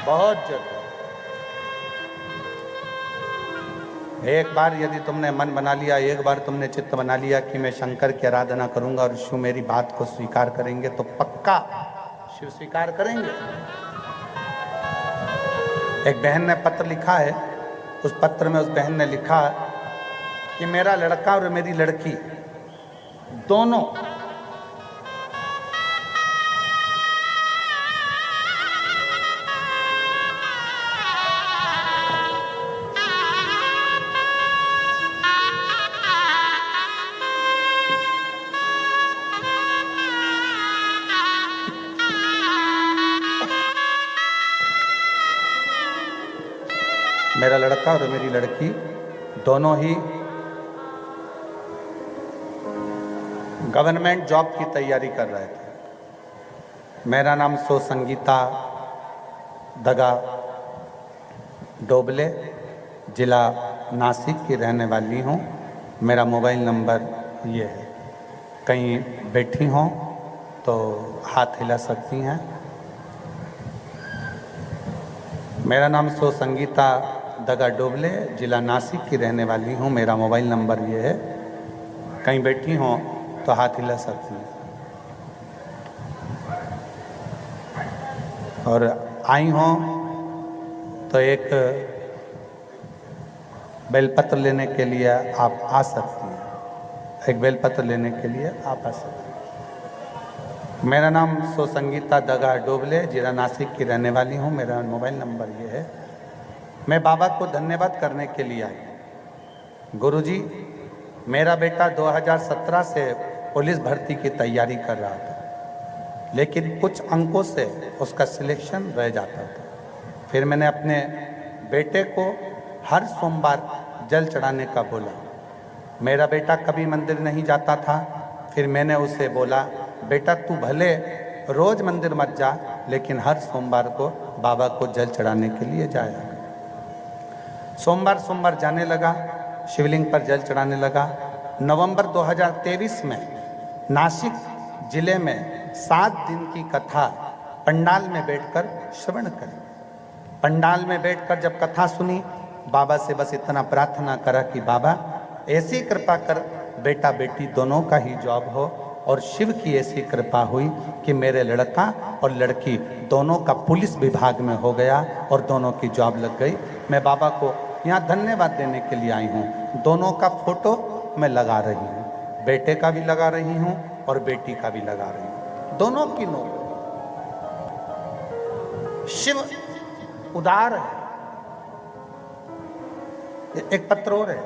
बहुत जरूरत। एक बार यदि तुमने मन बना लिया, एक बार तुमने चित्त बना लिया कि मैं शंकर की आराधना करूंगा और शिव मेरी बात को स्वीकार करेंगे, तो पक्का शिव स्वीकार करेंगे। एक बहन ने पत्र लिखा है, उस पत्र में उस बहन ने लिखा कि मेरा लड़का और मेरी लड़की दोनों मेरा लड़का और मेरी लड़की दोनों ही गवर्नमेंट जॉब की तैयारी कर रहे थे। मेरा नाम सो संगीता दगा डोबले, जिला नासिक की रहने वाली हूँ। मेरा मोबाइल नंबर ये है, कहीं बैठी हों तो हाथ हिला सकती हैं। मेरा नाम सो संगीता दगा डोबले, जिला नासिक की रहने वाली हूँ। मेरा मोबाइल नंबर ये है, कहीं बैठी हों तो हाथ हिला सकती हैं। और आई हों तो एक बेलपत्र लेने के लिए आप आ सकती हैं, एक बेलपत्र लेने के लिए आप आ सकती हैं। मेरा नाम सो संगीता दगा डोबले, जिला नासिक की रहने वाली हूँ। मेरा मोबाइल नंबर ये है। मैं बाबा को धन्यवाद करने के लिए आई। गुरुजी, मेरा बेटा 2017 से पुलिस भर्ती की तैयारी कर रहा था, लेकिन कुछ अंकों से उसका सिलेक्शन रह जाता था। फिर मैंने अपने बेटे को हर सोमवार जल चढ़ाने का बोला। मेरा बेटा कभी मंदिर नहीं जाता था। फिर मैंने उसे बोला, बेटा तू भले रोज मंदिर मत जा, लेकिन हर सोमवार को बाबा को जल चढ़ाने के लिए जाया। सोमवार सोमवार जाने लगा, शिवलिंग पर जल चढ़ाने लगा। नवंबर 2023 में नासिक जिले में 7 दिन की कथा पंडाल में बैठकर श्रवण करी। पंडाल में बैठकर जब कथा सुनी, बाबा से बस इतना प्रार्थना करा कि बाबा ऐसी कृपा कर बेटा बेटी दोनों का ही जॉब हो, और शिव की ऐसी कृपा हुई कि मेरे लड़का और लड़की दोनों का पुलिस विभाग में हो गया और दोनों की जॉब लग गई। मैं बाबा को यहाँ धन्यवाद देने के लिए आई हूँ। दोनों का फोटो मैं लगा रही हूँ, बेटे का भी लगा रही हूँ और बेटी का भी लगा रही हूँ, दोनों की नौकरी। शिव उदार है। एक पत्र और है।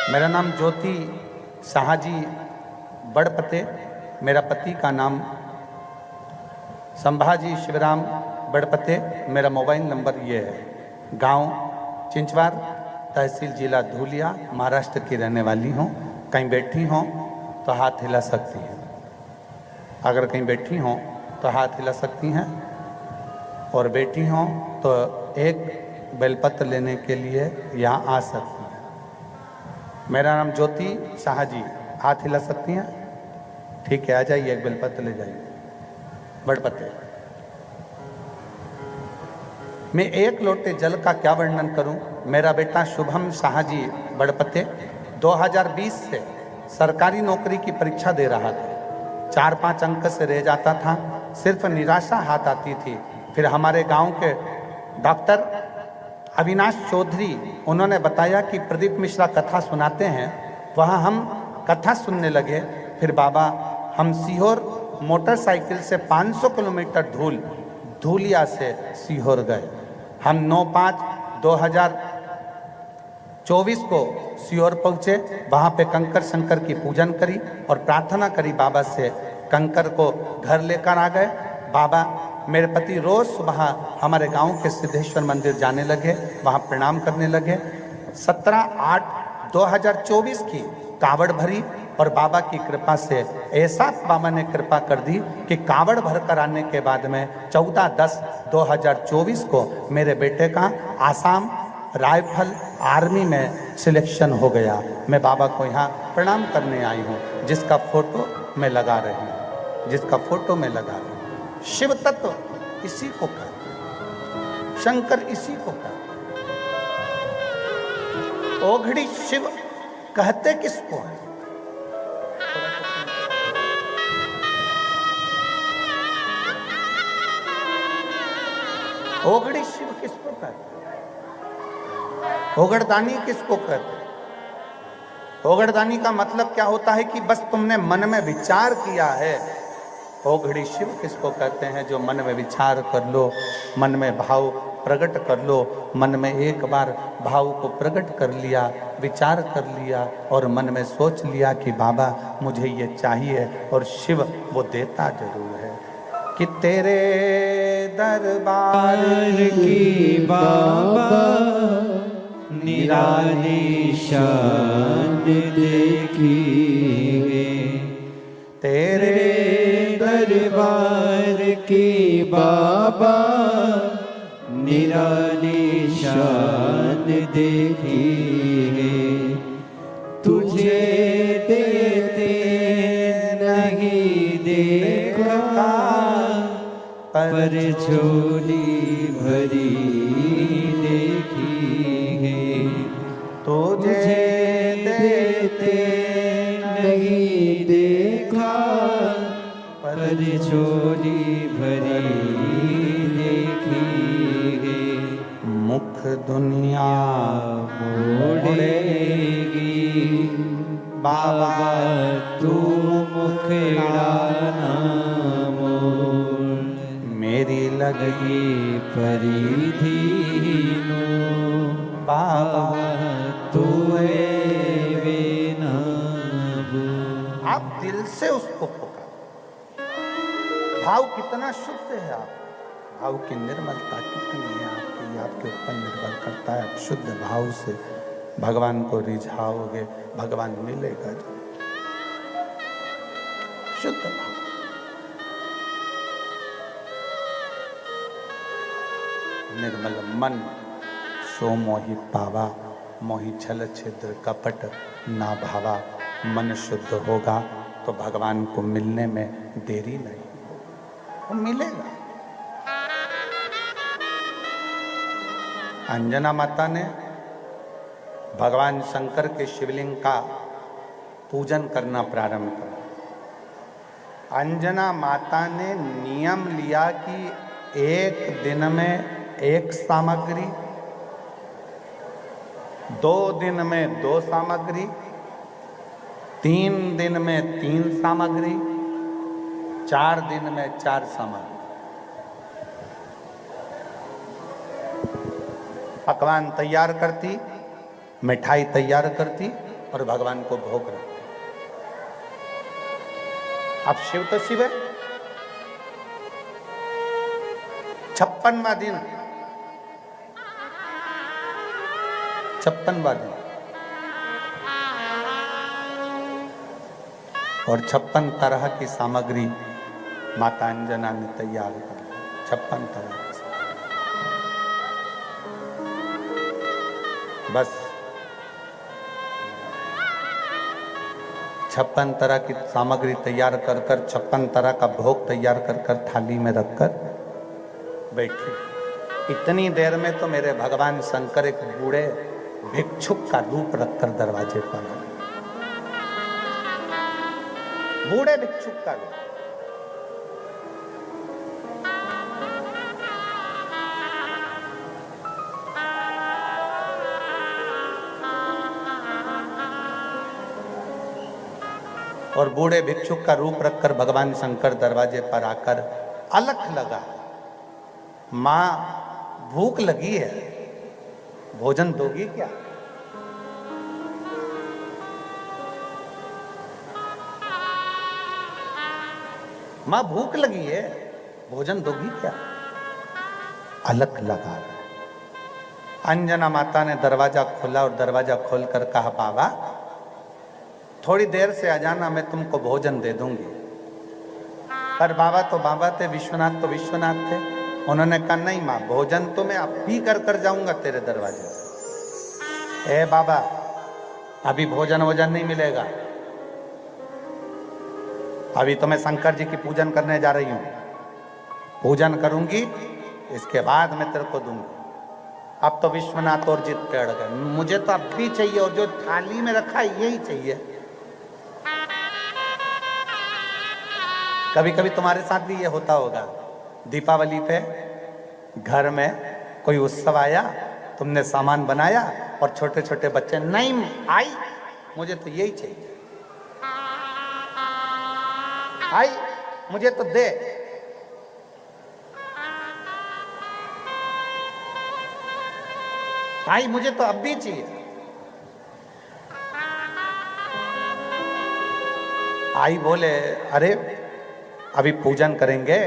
मेरा नाम ज्योति शाहजी बड़पते, मेरा पति का नाम संभाजी शिवराम बड़पते। मेरा मोबाइल नंबर ये है। गांव चिंचवार, तहसील जिला धूलिया, महाराष्ट्र की रहने वाली हूँ। कहीं बैठी हों तो हाथ हिला सकती हैं। अगर कहीं बैठी हों तो हाथ हिला सकती हैं, और बैठी हों तो एक बेलपत्र लेने के लिए यहाँ आ सकती हैं। मेरा नाम ज्योति शाहजी, हाथ हिला सकती हैं? ठीक है, आ जाइए, एक बेलपत्र ले जाइए बड़पते। मैं एक लोटे जल का क्या वर्णन करूं। मेरा बेटा शुभम शाहजी बड़पते 2020 से सरकारी नौकरी की परीक्षा दे रहा था। 4-5 अंक से रह जाता था, सिर्फ निराशा हाथ आती थी। फिर हमारे गांव के डॉक्टर अविनाश चौधरी, उन्होंने बताया कि प्रदीप मिश्रा कथा सुनाते हैं, वहाँ हम कथा सुनने लगे। फिर बाबा हम सीहोर मोटरसाइकिल से 500 किलोमीटर धूलिया से सीहोर गए। हम 9/5/2024 को सीहोर पहुँचे। वहाँ पे कंकर शंकर की पूजन करी और प्रार्थना करी बाबा से, कंकर को घर लेकर आ गए। बाबा मेरे पति रोज सुबह हमारे गांव के सिद्धेश्वर मंदिर जाने लगे, वहाँ प्रणाम करने लगे। 17/8/2024 की कावड़ भरी और बाबा की कृपा से ऐसा बाबा ने कृपा कर दी कि कावड़ भर कर आने के बाद में 14/10/2024 को मेरे बेटे का आसाम राइफल आर्मी में सिलेक्शन हो गया। मैं बाबा को यहाँ प्रणाम करने आई हूँ, जिसका फोटो मैं लगा रही हूँ, जिसका फोटो मैं लगा रही हूँ। शिव तत्व इसी को कहते, शंकर इसी को कहते। ओघड़ी शिव कहते किसको है? ओघड़ी शिव किसको कहते? ओघड़दानी किसको कहते? ओघड़दानी का मतलब क्या होता है कि बस तुमने मन में विचार किया है। ओघड़ी शिव किसको कहते हैं? जो मन में विचार कर लो, मन में भाव प्रकट कर लो, मन में एक बार भाव को प्रकट कर लिया, विचार कर लिया और मन में सोच लिया कि बाबा मुझे ये चाहिए, और शिव वो देता जरूर है। कि तेरे दरबार की बाबा निराली शान देखी है, तेरे दरबार की बाबा निराली शान देखी है। तुझे देते नहीं देखा, पर झोली भरी देखी है। तुझे देते नहीं देखा, पर झोली भरी देखी है। मुख दुनिया मोड़ेगी बाबा तू मुखड़ा ना मोड़, मेरी लगी परिधीनो बाबा तू ना बोल। आप दिल से उसको पुकार। भाव कितना शुद्ध है, आप भाव की निर्मलता कितनी है आपकी, आपके ऊपर निर्भर करता है। आप शुद्ध भाव से भगवान को रिझाओगे, भगवान मिलेगा। जो शुद्ध भाव, निर्मल मन सो मोहि पावा, मोहि छल छिद्र कपट ना भावा। मन शुद्ध होगा तो भगवान को मिलने में देरी नहीं, वो मिलेगा। अंजना माता ने भगवान शंकर के शिवलिंग का पूजन करना प्रारंभ करा। अंजना माता ने नियम लिया कि एक दिन में एक सामग्री, 2 दिन में 2 सामग्री, 3 दिन में 3 सामग्री, 4 दिन में 4 सामग्री। पकवान तैयार करती, मिठाई तैयार करती और भगवान को भोग रखती। अब शिव तो शिव है। 56वां दिन, 56वां दिन और 56 तरह की सामग्री माता अंजना ने तैयार कर ली। 56 तरह की बस 56 तरह की सामग्री तैयार कर 56 तरह का भोग तैयार कर थाली में रखकर बैठी। इतनी देर में तो मेरे भगवान शंकर एक बूढ़े भिक्षुक का रूप रखकर दरवाजे पर आए। बूढ़े भिक्षुक का रूप। और बूढ़े भिक्षुक का रूप रखकर भगवान शंकर दरवाजे पर आकर अलख लगा, मां भूख लगी है, भोजन दोगी क्या? मां भूख लगी है, भोजन दोगी क्या? अलख लगा। अंजना माता ने दरवाजा खोला और दरवाजा खोलकर कहा, बाबा थोड़ी देर से आ जाना, मैं तुमको भोजन दे दूंगी। पर बाबा तो बाबा थे, विश्वनाथ तो विश्वनाथ थे। उन्होंने कहा, नहीं माँ, भोजन तो मैं अब भी कर जाऊंगा तेरे दरवाजे से। ए बाबा, अभी भोजन वोजन नहीं मिलेगा, अभी तो मैं शंकर जी की पूजन करने जा रही हूं, पूजन करूंगी इसके बाद मैं तेरे को दूंगी। अब तो विश्वनाथ और जिद पे अड़ गए, मुझे तो अब भी चाहिए और जो थाली में रखा है यही चाहिए। कभी कभी तुम्हारे साथ भी ये होता होगा, दीपावली पे घर में कोई उत्सव आया, तुमने सामान बनाया और छोटे छोटे बच्चे, नहीं आई मुझे तो यही चाहिए, आई मुझे तो दे। आई मुझे तो अब भी चाहिए। आई बोले, अरे अभी पूजन करेंगे,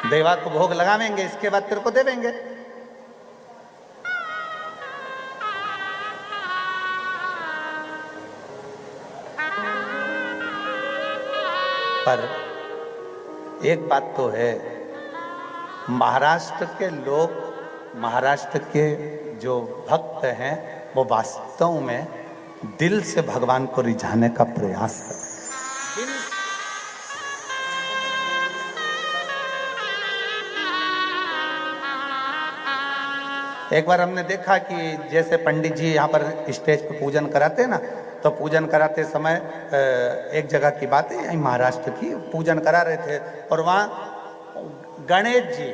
देवा को भोग लगावेंगे, इसके बाद तेरे को देवेंगे। पर एक बात तो है, महाराष्ट्र के लोग, महाराष्ट्र के जो भक्त हैं, वो वास्तव में दिल से भगवान को रिझाने का प्रयास करते हैं। एक बार हमने देखा कि जैसे पंडित जी यहाँ पर स्टेज पे पूजन कराते हैं ना, तो पूजन कराते समय एक जगह की बात है, यही महाराष्ट्र की, पूजन करा रहे थे और वहाँ गणेश जी,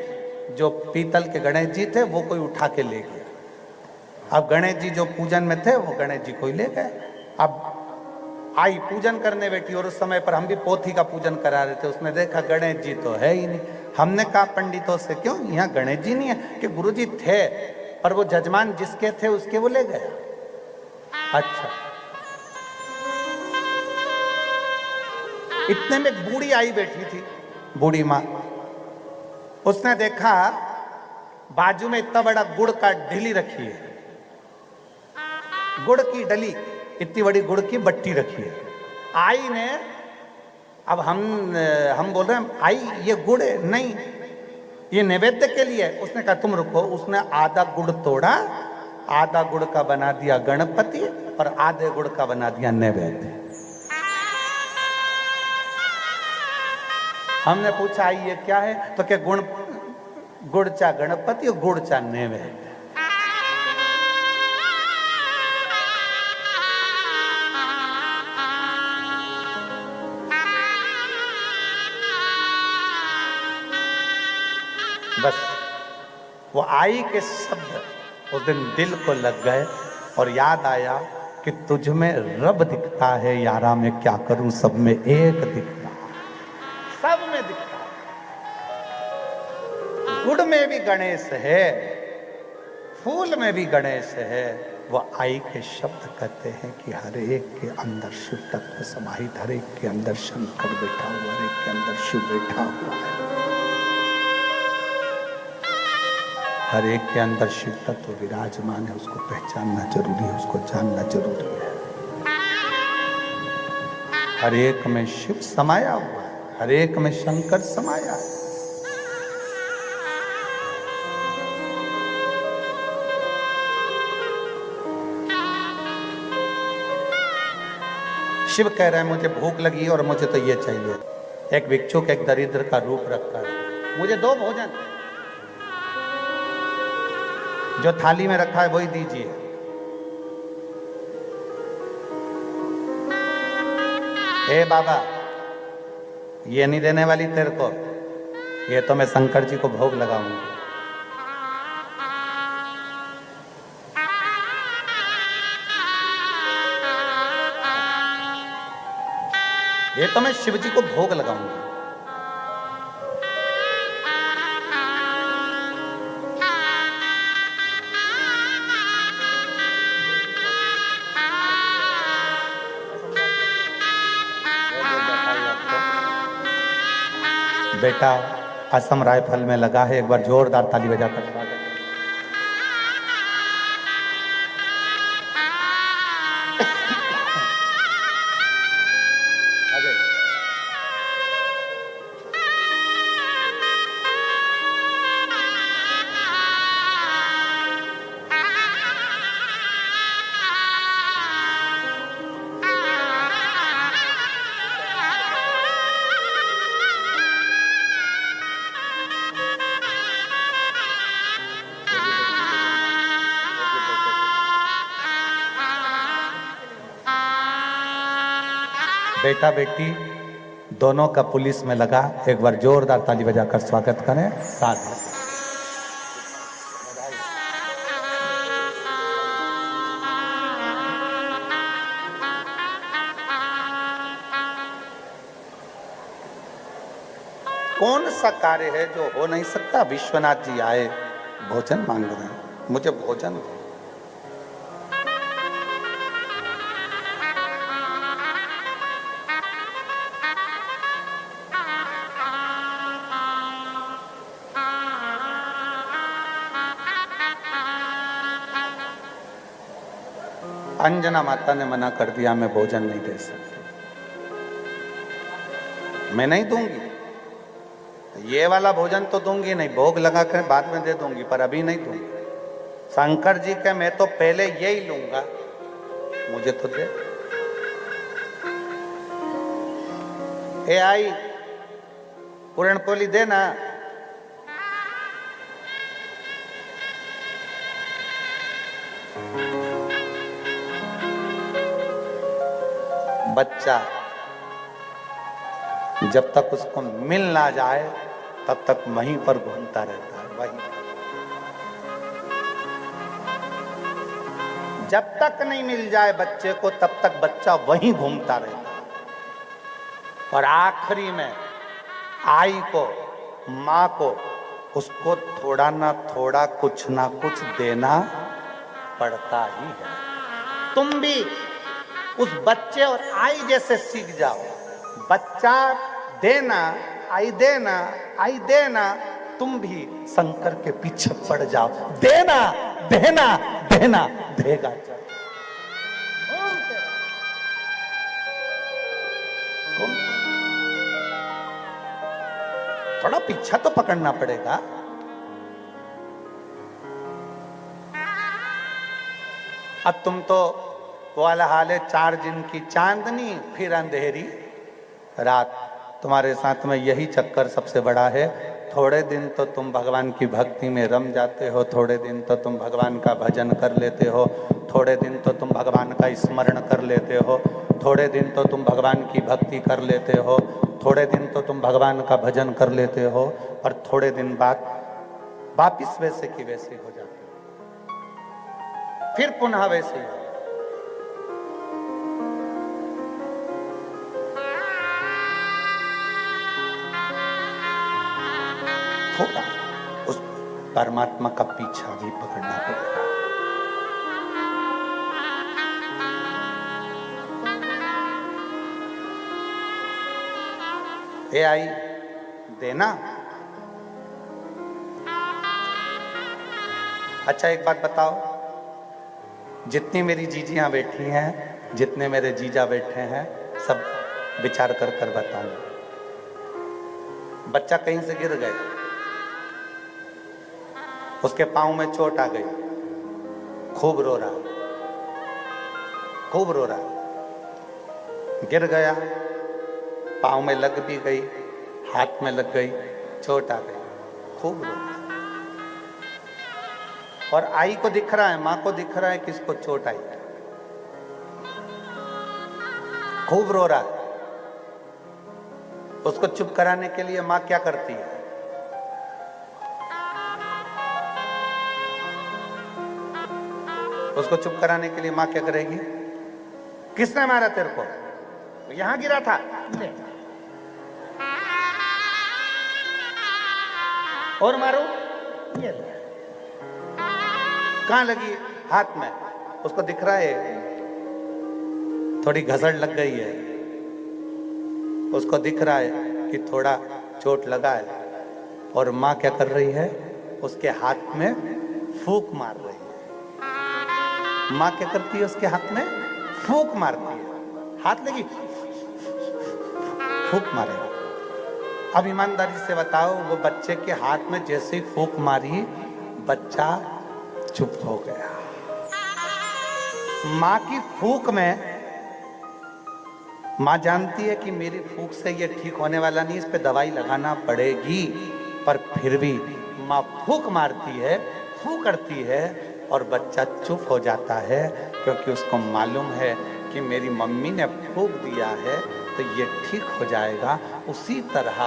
जो पीतल के गणेश जी थे, वो कोई उठा के ले गया। अब गणेश जी जो पूजन में थे, वो गणेश जी को ही ले गए। अब आई पूजन करने बैठी और उस समय पर हम भी पोथी का पूजन करा रहे थे, उसने देखा गणेश जी तो है ही नहीं। हमने कहा पंडितों से, क्यों यहाँ गणेश जी नहीं है? कि गुरु जी थे, पर वो जजमान जिसके थे उसके वो ले गया। अच्छा, इतने में एक बूढ़ी आई बैठी थी, बूढ़ी माँ। उसने देखा बाजू में इतना बड़ा गुड़ का ढीली रखी है, गुड़ की डली, इतनी बड़ी गुड़ की बट्टी रखी है। आई ने, अब हम बोल रहे हैं, आई ये गुड़ है? नहीं, ये नैवेद्य के लिए। उसने कहा तुम रुको। उसने आधा गुड़ तोड़ा, आधा गुड़ का बना दिया गणपति और आधे गुड़ का बना दिया नैवेद्य। हमने पूछा आई ये क्या है? तो क्या गुड़ चा गणपति और गुड़ चा नैवेद्य। बस वो आई के शब्द उस दिन दिल को लग गए और याद आया कि तुझ में रब दिखता है यारा, मैं क्या करूं, सब में एक दिखता, सब में दिखता। गुड़ में भी गणेश है, फूल में भी गणेश है। वो आई के शब्द कहते हैं कि हर एक के अंदर शिव तत्व समाहित, हर एक के अंदर शंकर बैठा हुआ, हर एक के अंदर शिव बैठा हुआ है, हर एक के अंदर शिव तत्व विराजमान है। उसको पहचानना जरूरी है, उसको जानना जरूरी है। हर एक में शिव समाया हुआ है, हर एक में शंकर समाया है। शिव कह रहे हैं मुझे भूख लगी और मुझे तो ये चाहिए। एक भिक्षुक एक दरिद्र का रूप रखकर, मुझे दो भोजन, जो थाली में रखा है वही दीजिए। ए बाबा, ये नहीं देने वाली तेरे को, ये तो मैं शंकर जी को भोग लगाऊंगी। ये तो मैं शिव जी को भोग लगाऊंगी। बेटा असम राइफल में लगा है, एक बार जोरदार ताली बजाकर स्वागत करें। बेटा बेटी दोनों का पुलिस में लगा, एक बार जोरदार ताली बजाकर स्वागत करें। साथ कौन सा कार्य है जो हो नहीं सकता? विश्वनाथ जी आए, भोजन मांग रहे हैं, मुझे भोजन दो। अंजना माता ने मना कर दिया, मैं भोजन नहीं दे सकती, मैं नहीं दूंगी। ये वाला भोजन तो दूंगी नहीं, भोग लगा कर बाद में दे दूंगी, पर अभी नहीं दूंगी। शंकर जी के मैं तो पहले यही लूंगा, मुझे तो दे। ए आई पूरणपोली दे ना। बच्चा जब तक उसको मिल ना जाए तब तक वहीं पर घूमता रहता है, वहीं। जब तक नहीं मिल जाए बच्चे को तब तक बच्चा वहीं घूमता रहता है। और आखिरी में आई को, माँ को, उसको थोड़ा ना थोड़ा कुछ ना कुछ देना पड़ता ही है। तुम भी उस बच्चे और आई जैसे सीख जाओ। बच्चा देना, आई देना, आई देना, तुम भी शंकर के पीछे पड़ जाओ। देना देना देना, देगा चल। थोड़ा पीछा तो पकड़ना पड़ेगा। अब तुम तो वो वाला हाल है, 4 दिन की चांदनी फिर अंधेरी रात। तुम्हारे साथ में यही चक्कर सबसे बड़ा है। थोड़े दिन तो तुम भगवान की भक्ति में रम जाते हो, थोड़े दिन तो तुम भगवान का भजन कर लेते हो, थोड़े दिन तो तुम भगवान का स्मरण कर लेते हो, थोड़े दिन तो तुम भगवान की भक्ति कर लेते हो, थोड़े दिन तो तुम भगवान का भजन कर लेते हो, और थोड़े दिन बाद वापिस वैसे की वैसे हो जाते हो, फिर पुनः वैसे ही। थोड़ा उस परमात्मा का पीछा भी पकड़ना पड़ेगा। ए आई देना। अच्छा एक बात बताओ, जितनी मेरी जीजियां बैठी हैं, जितने मेरे जीजा बैठे हैं, सब विचार कर बताऊं। बच्चा कहीं से गिर गया, उसके पांव में चोट आ गई, खूब रो रहा, खूब रो रहा। गिर गया, पांव में लग भी गई, हाथ में लग गई, चोट आ गई, खूब रो रहा। और आई को दिख रहा है, मां को दिख रहा है कि इसको चोट आई, खूब रो रहा है। उसको चुप कराने के लिए मां क्या करती है? उसको चुप कराने के लिए मां क्या करेगी? किसने मारा तेरे को? यहां गिरा था, ले और मारो, ये ले। कहाँ लगी? हाथ में। उसको दिख रहा है थोड़ी घसड़ लग गई है, उसको दिख रहा है कि थोड़ा चोट लगा है, और माँ क्या कर रही है? उसके हाथ में फूंक मार रही है। माँ क्या करती है? उसके हाथ में फूंक मारती है। हाथ लगी, फूंक मारेगा। अब ईमानदारी से बताओ, वो बच्चे के हाथ में जैसे ही फूंक मारी, बच्चा चुप हो गया। माँ की फूंक में, माँ जानती है कि मेरी फूंक से ये ठीक होने वाला नहीं, इस पे दवाई लगाना पड़ेगी, पर फिर भी माँ फूंक मारती है, फूंक करती है, और बच्चा चुप हो जाता है, क्योंकि उसको मालूम है कि मेरी मम्मी ने फूंक दिया है तो ये ठीक हो जाएगा। उसी तरह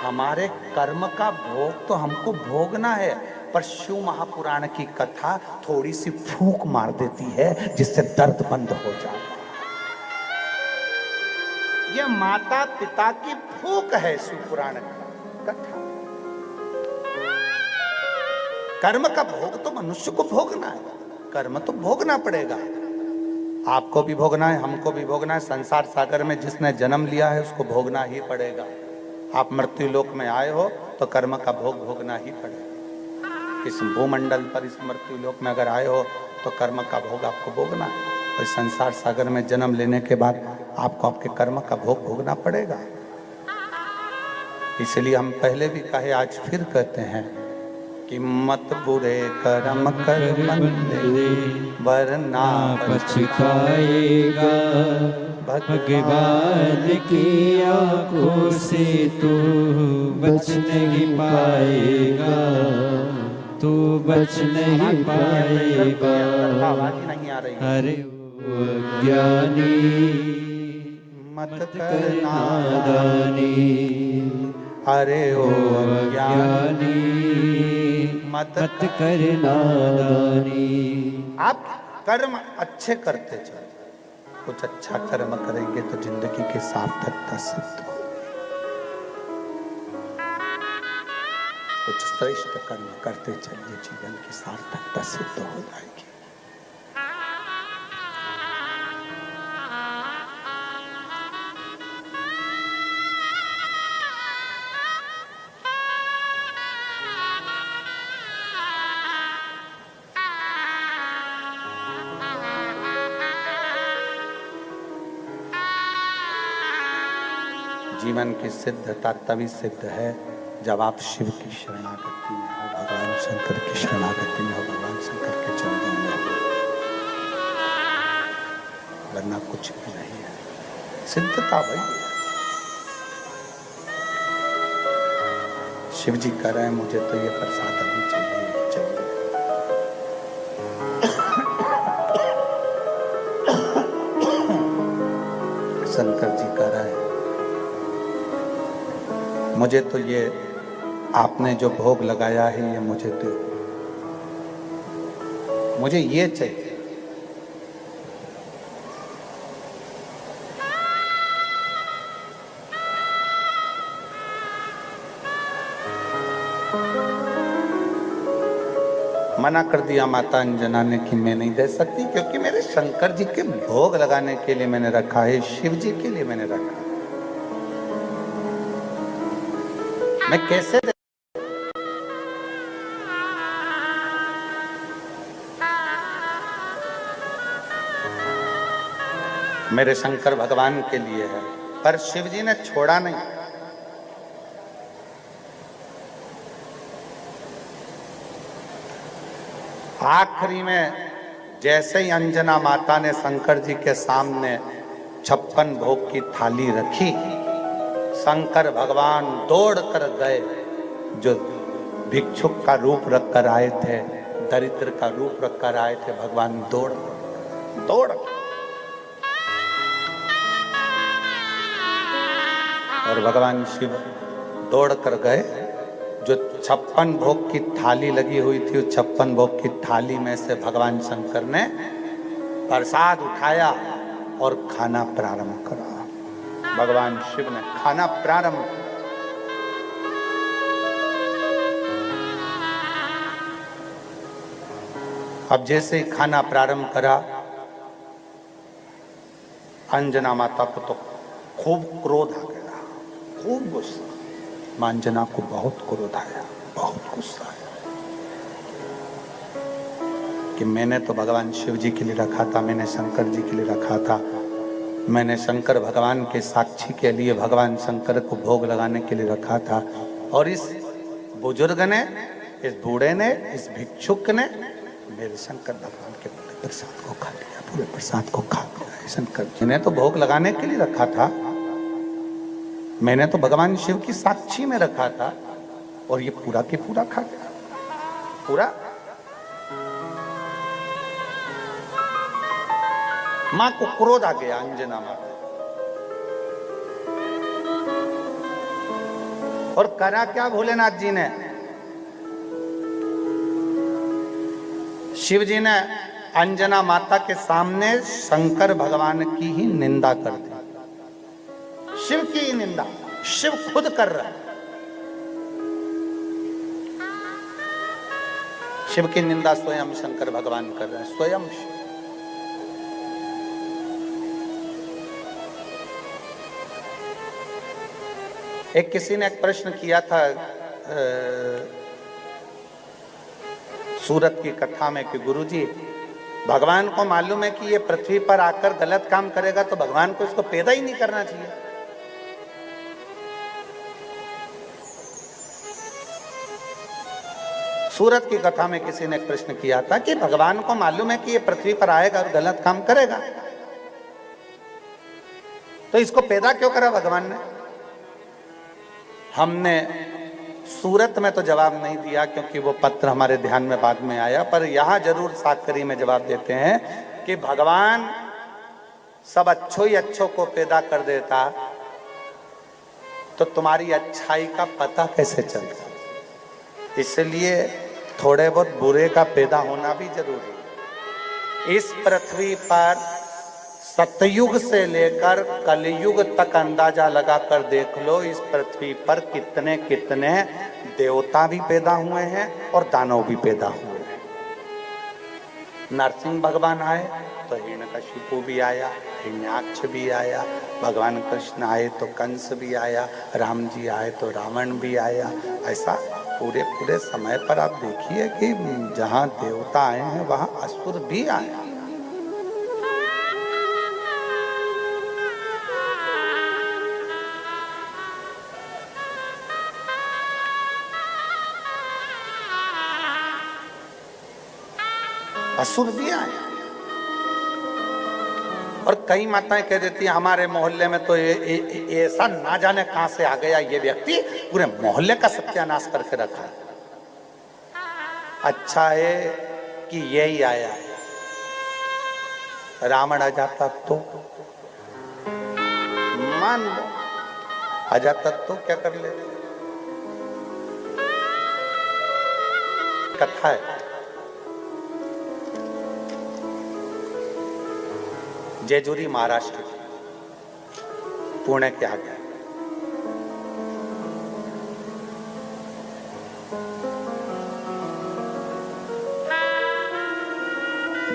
हमारे कर्म का भोग तो हमको भोगना है, पर शिव महापुराण की कथा थोड़ी सी फूंक मार देती है, जिससे दर्द बंद हो जाता है। यह माता पिता की फूंक है शिव पुराण की कथा। कर्म का भोग तो मनुष्य को भोगना है, कर्म तो भोगना पड़ेगा। आपको भी भोगना है, हमको भी भोगना है। संसार सागर में जिसने जन्म लिया है उसको भोगना ही पड़ेगा। आप मृत्यु लोक में आए हो तो कर्म का भोग भोगना ही पड़ेगा। इस भूमंडल पर, इस मृत्यु लोक में अगर आए हो तो कर्म का भोग आपको भोगना है, और संसार सागर में जन्म लेने के बाद आपको आपके कर्म का भोग भोगना पड़ेगा। इसलिए हम पहले भी कहे, आज फिर कहते हैं कि मत बुरे कर्म कर बंदे, वरना पछताएगा। भगवान की आंखों से तू बच नहीं पाएगा, तू बच नहीं पाएगा। आवाज ही नहीं आ रही। अरे ज्ञानी मत कर करना नादानी, अरे ओ ज्ञानी मत कर नादानी। आप कर्म अच्छे करते चलो, कुछ अच्छा कर्म करेंगे तो जिंदगी की सार्थकता सिद्ध हो। कुछ श्रेष्ठ कर्म करते चलिए, जीवन की सार्थकता सिद्ध हो जाएगी। जीवन की सिद्धता तभी सिद्ध है जब आप शिव की शरणागति में हो, भगवान शंकर की शरणागति में हो, भगवान शंकर के चरणों में हो, वरना कुछ भी नहीं है। सिद्धता वही है। शिव जी कह रहे हैं, मुझे तो ये प्रसाद अभी चाहिए, चाहिए। शंकर जी कह रहे हैं, मुझे तो ये आपने जो भोग लगाया है, ये मुझे दो, मुझे ये चाहिए। मना कर दिया माता अंजना ने कि मैं नहीं दे सकती, क्योंकि मेरे शंकर जी के भोग लगाने के लिए मैंने रखा है, शिव जी के लिए मैंने रखा है। मैं कैसे दे? मेरे शंकर भगवान के लिए है, पर शिव जी ने छोड़ा नहीं। आखिरी में जैसे ही अंजना माता ने शंकर जी के सामने 56 भोग की थाली रखी, शंकर भगवान दौड़ कर गए। जो भिक्षुक का रूप रखकर आए थे, दरिद्र का रूप रखकर आए थे, भगवान दौड़ दौड़ और भगवान शिव दौड़ कर गए। जो 56 भोग की थाली लगी हुई थी, उस 56 भोग की थाली में से भगवान शंकर ने प्रसाद उठाया और खाना प्रारंभ करा। भगवान शिव ने खाना प्रारंभ किया। अब जैसे ही खाना प्रारंभ करा, अंजना माता को तो खूब क्रोध आ गया, खूब गुस्सा। मां अंजना को बहुत क्रोध आया, बहुत गुस्सा आया कि मैंने तो भगवान शिव जी के लिए रखा था, मैंने शंकर जी के लिए रखा था, मैंने शंकर भगवान के साक्षी के लिए भगवान शंकर को भोग लगाने के लिए रखा था, और इस बुजुर्ग ने, इस बूढ़े ने, इस भिक्षुक ने मेरे शंकर भगवान के पूरे प्रसाद को खा लिया, पूरे प्रसाद को खा लिया। शंकर जी ने तो भोग लगाने के लिए रखा था, मैंने तो भगवान शिव की साक्षी में रखा था, और ये पूरा के पूरा खा गया, पूरा। मां को क्रोध आ गया, अंजना माता, और करा क्या भोलेनाथ जी ने, शिव जी ने अंजना माता के सामने शंकर भगवान की ही निंदा कर दी, शिव की ही निंदा, शिव खुद कर रहा है। शिव की निंदा स्वयं शंकर भगवान कर रहे हैं, स्वयं शिव। एक किसी ने एक प्रश्न किया था सूरत की कथा में कि गुरुजी, भगवान को मालूम है कि ये पृथ्वी पर आकर गलत काम करेगा, तो भगवान को इसको पैदा ही नहीं करना चाहिए। सूरत की कथा में किसी ने एक प्रश्न किया था कि भगवान को मालूम है कि ये पृथ्वी पर आएगा और गलत काम करेगा, तो इसको पैदा क्यों करा भगवान ने। हमने सूरत में तो जवाब नहीं दिया, क्योंकि वो पत्र हमारे ध्यान में बाद में आया, पर यहां जरूर साकरी में जवाब देते हैं कि भगवान सब अच्छो ही अच्छों को पैदा कर देता, तो तुम्हारी अच्छाई का पता कैसे चलता। इसलिए थोड़े बहुत बुरे का पैदा होना भी जरूरी है। इस पृथ्वी पर सतयुग से लेकर कलयुग तक अंदाजा लगाकर देख लो, इस पृथ्वी पर कितने कितने देवता भी पैदा हुए हैं और दानव भी पैदा हुए हैं। नरसिंह भगवान आए तो हिरण्यकशिपु भी आया, हिरण्याक्ष भी आया, भगवान कृष्ण आए तो कंस भी आया, राम जी आए तो रावण भी आया। ऐसा पूरे पूरे समय पर आप देखिए कि जहाँ देवता आए हैं वहाँ असुर भी आए। असुर भी आए। और कई माताएं कह देती हैं हमारे मोहल्ले में तो ऐसा ना जाने कहां से आ गया ये व्यक्ति, पूरे मोहल्ले का सत्यानाश करके रखा है। अच्छा है कि यही आया, रावण आ जाता तो मान लो, आ जाता तो क्या कर लेते। कथा है जेजुरी महाराष्ट्र की, पुणे के आगे।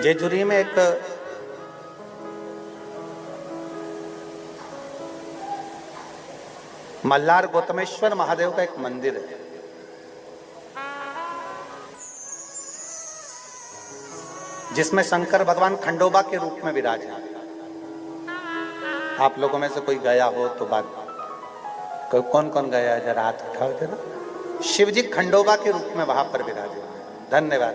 जेजुरी में एक मल्हार गौतमेश्वर महादेव का एक मंदिर है। जिसमें शंकर भगवान खंडोबा के रूप में विराज है। आप लोगों में से कोई गया हो तो बात, कौन कौन गया है जरा हाथ उठाओ जरा। शिव जी खंडोबा के रूप में वहां पर विराजे। धन्यवाद।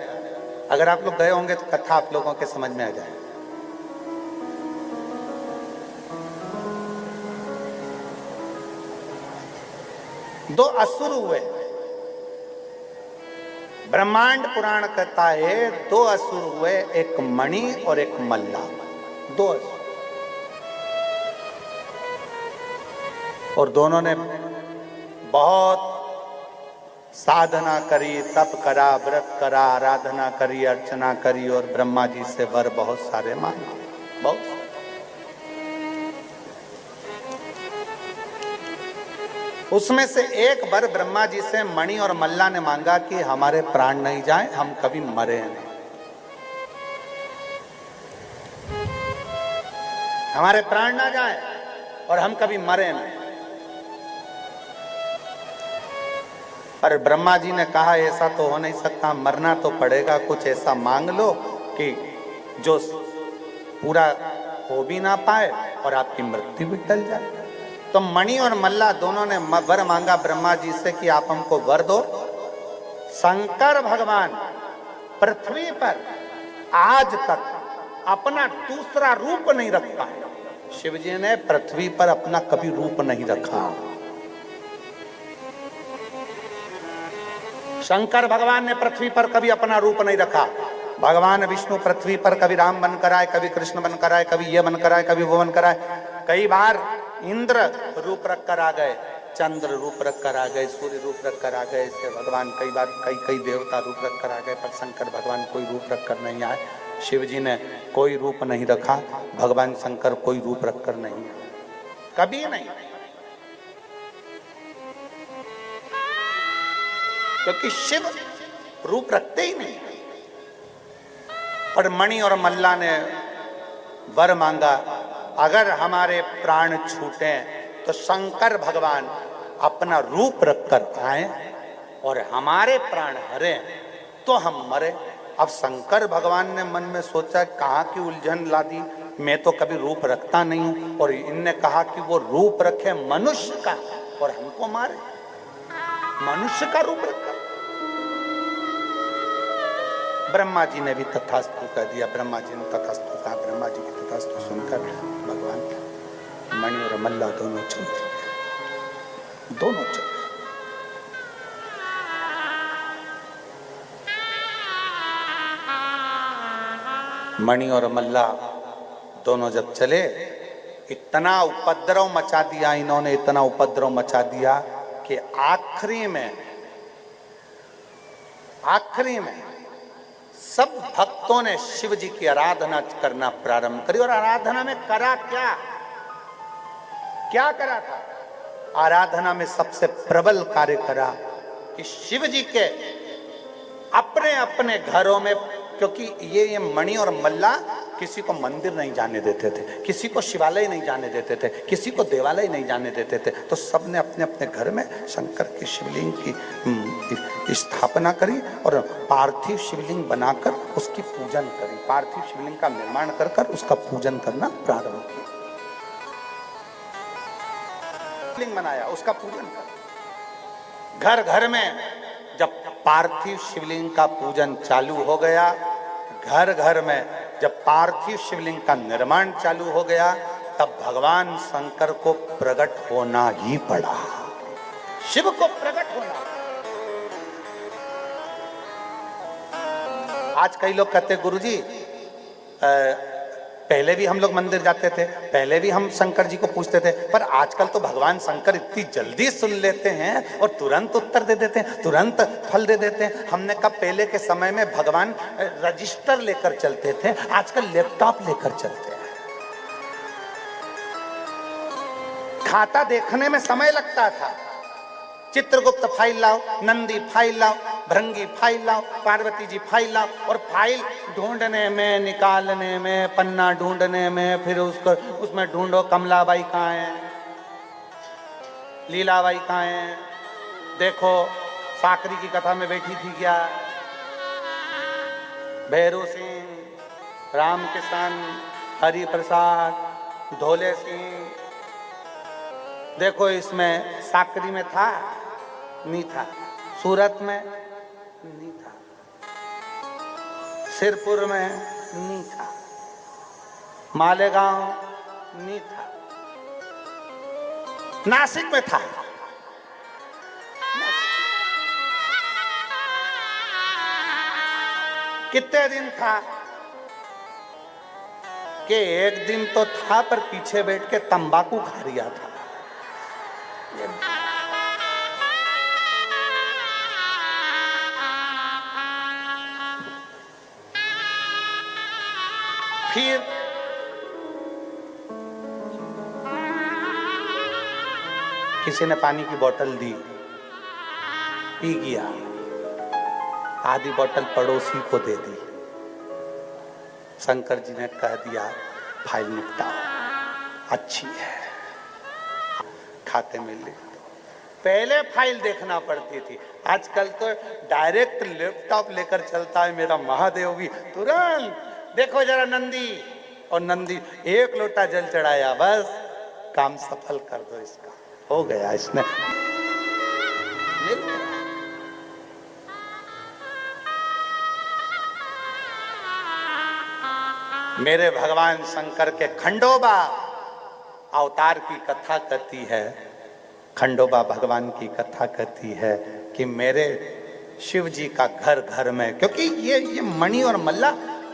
अगर आप लोग गए होंगे तो कथा आप लोगों के समझ में आ जाए। दो असुर हुए। ब्रह्मांड पुराण कहता है दो असुर हुए, एक मणि और एक मल्ला। दो असुर, और दोनों ने बहुत साधना करी, तप करा, व्रत करा, आराधना करी, अर्चना करी और ब्रह्मा जी से वर बहुत सारे मांगे। बहुत उसमें से एक बार ब्रह्मा जी से मणि और मल्ला ने मांगा कि हमारे प्राण नहीं जाएं, हम कभी मरे नहीं, हमारे प्राण ना जाएं और हम कभी मरे नहीं। पर ब्रह्मा जी ने कहा ऐसा तो हो नहीं सकता, मरना तो पड़ेगा, कुछ ऐसा मांग लो कि जो पूरा हो भी ना पाए और आपकी मृत्यु भी टल जाए। तो मणि और मल्ला दोनों ने वर मांगा ब्रह्मा जी से कि आप हमको वर दो। शंकर भगवान पृथ्वी पर आज तक अपना दूसरा रूप नहीं रख पाए। शिव जी ने पृथ्वी पर अपना कभी रूप नहीं रखा। शंकर भगवान ने पृथ्वी पर कभी अपना रूप नहीं रखा। भगवान विष्णु पृथ्वी पर कभी राम बनकर आए, कभी कृष्ण बनकर आए, कभी ये बनकर आए, कभी वो बनकर आए। कई बार इंद्र रूप रख कर आ गए, चंद्र रूप रख कर आ गए, सूर्य रूप रख कर आ गए। ऐसे भगवान कई बार कई देवता रूप रख कर आ गए, पर शंकर भगवान कोई रूप रख कर नहीं आए। शिव जी ने कोई रूप नहीं रखा, भगवान शंकर कोई रूप रख कर नहीं आए, कभी नहीं, क्योंकि शिव रूप रखते ही नहीं। पर मणि और मल्ला ने वर मांगा, अगर हमारे प्राण छूटे तो शंकर भगवान अपना रूप रखकर आए और हमारे प्राण हरे तो हम मरे। अब शंकर भगवान ने मन में सोचा, कहाँ की उलझन ला दी, मैं तो कभी रूप रखता नहीं हूं, और इनने कहा कि वो रूप रखे मनुष्य का और हमको मारे, मनुष्य का रूप रखा। ब्रह्मा जी ने भी तथास्तु कह दिया। ब्रह्मा जी ने तथास्तु कहा। ब्रह्मा जी की तथास्तु सुनकर भगवान मणि और मल्ला दोनों चल दिए, दोनों चल। मणि और मल्ला दोनों जब चले, इतना उपद्रव मचा दिया इन्होंने, इतना उपद्रव मचा दिया कि आखिरी में सब भक्तों ने शिव जी की आराधना करना प्रारंभ करी। और आराधना में करा क्या करा था? आराधना में सबसे प्रबल कार्य करा कि शिव जी के अपने अपने घरों में, क्योंकि ये मणि और मल्ला किसी को मंदिर नहीं जाने देते थे, किसी को शिवालय नहीं जाने देते थे, किसी को देवालय नहीं जाने देते थे, तो सबने अपने अपने घर में शंकर की शिवलिंग की स्थापना करी और पार्थिव शिवलिंग बनाकर उसकी पूजन करी। पार्थिव शिवलिंग का निर्माण कर उसका पूजन करना प्रारंभ किया। शिवलिंग बनाया, उसका पूजन कर। घर घर में जब पार्थिव शिवलिंग का पूजन चालू हो गया, घर घर में जब पार्थिव शिवलिंग का निर्माण चालू हो गया, तब भगवान शंकर को प्रकट होना ही पड़ा। शिव को प्रकट होना। आज कई लोग कहते गुरुजी, पहले भी हम लोग मंदिर जाते थे, पहले भी हम शंकर जी को पूछते थे, पर आजकल तो भगवान शंकर इतनी जल्दी सुन लेते हैं और तुरंत उत्तर दे देते हैं, तुरंत फल दे देते हैं। हमने कहा पहले के समय में भगवान रजिस्टर लेकर चलते थे, आजकल लैपटॉप लेकर चलते हैं। खाता देखने में समय लगता था, चित्रगुप्त फाइल लाओ, नंदी फाइल लाओ, भृंगी फाइल लाओ, पार्वती जी फाइल लाओ, और फाइल ढूंढने में, निकालने में, पन्ना ढूंढने में, फिर उसमें ढूंढो कमलाबाई कहाँ है, लीलाबाई कहाँ है, देखो साकरी की कथा में बैठी थी क्या, भैरू सिंह, राम किशन, हरि प्रसाद, धोले सिंह, देखो इसमें साकरी में था, नहीं था, सूरत में नहीं था, सिरपुर में नहीं था, मालेगांव नहीं था, नासिक में था। कितने दिन था कि एक दिन तो था, पर पीछे बैठ के तंबाकू खा रिया था। फिर किसी ने पानी की बोतल दी, पी गया, आधी बोतल पड़ोसी को दे दी। शंकर जी ने कह दिया फाइल निपटाओ, अच्छी है, खाते में लिख दो। पहले फाइल देखना पड़ती थी, आजकल तो डायरेक्ट लैपटॉप लेकर चलता है मेरा महादेव भी। तुरंत देखो जरा नंदी, और नंदी एक लोटा जल चढ़ाया, बस काम सफल कर दो इसका, हो गया, इसने मिल गया। मेरे भगवान शंकर के खंडोबा अवतार की कथा कहती है, खंडोबा भगवान की कथा कहती है कि मेरे शिव जी का घर घर में, क्योंकि ये मणि और मल्ला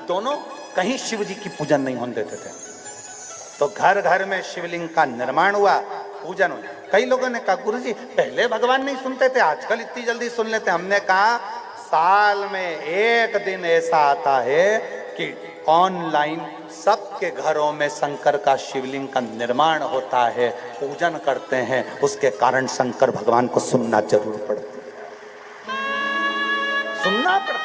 दोनों कहीं शिव जी की पूजन नहीं होने देते थे, तो घर घर में शिवलिंग का निर्माण हुआ, पूजन हुआ। कई लोगों ने कहा गुरुजी पहले भगवान नहीं सुनते थे, आजकल इतनी जल्दी सुन लेते। हमने कहा साल में एक दिन ऐसा आता है कि ऑनलाइन सबके घरों में शंकर का शिवलिंग का निर्माण होता है, पूजन करते हैं, उसके कारण शंकर भगवान को सुनना जरूर पड़ता है, सुनना पड़ता।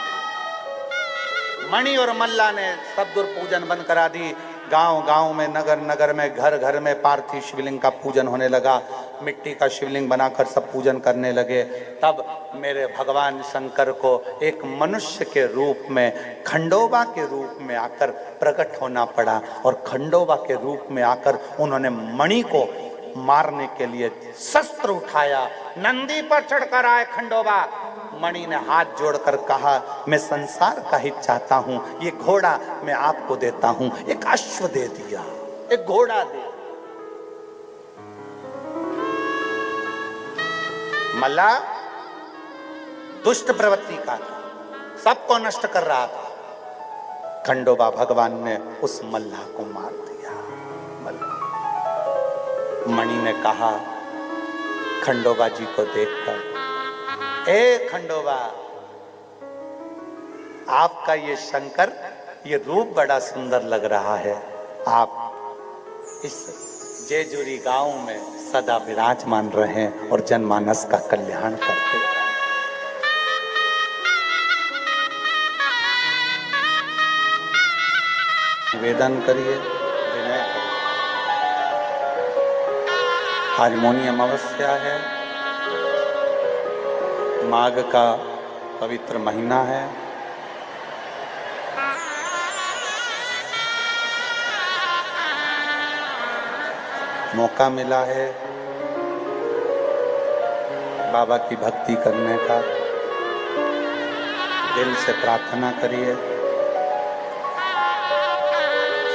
मणि और मल्ला ने सब दूर पूजन बंद करा दी, गांव गांव में, नगर नगर में, घर घर में पार्थिव शिवलिंग का पूजन होने लगा, मिट्टी का शिवलिंग बनाकर सब पूजन करने लगे। तब मेरे भगवान शंकर को एक मनुष्य के रूप में, खंडोबा के रूप में आकर प्रकट होना पड़ा, और खंडोबा के रूप में आकर उन्होंने मणि को मारने के लिए शस्त्र उठाया। नंदी पर चढ़कर आए खंडोबा, मणि ने हाथ जोड़कर कहा मैं संसार का हित चाहता हूं, ये घोड़ा मैं आपको देता हूं। एक अश्व दे दिया, एक घोड़ा दे। मल्ला दुष्ट प्रवृत्ति का था, सबको नष्ट कर रहा था। खंडोबा भगवान ने उस मल्ला को मार दिया। मणि ने कहा खंडोबा जी को देखकर, ए खंडोबा, आपका ये शंकर, ये रूप बड़ा सुंदर लग रहा है, आप इस जेजुरी गांव में सदा विराजमान रहे और जनमानस का कल्याण करते रहे। निवेदन करिए, विनय करिए। आज मौनी अमावस्या है, माघ का पवित्र महीना है। मौका मिला है बाबा की भक्ति करने का। दिल से प्रार्थना करिए।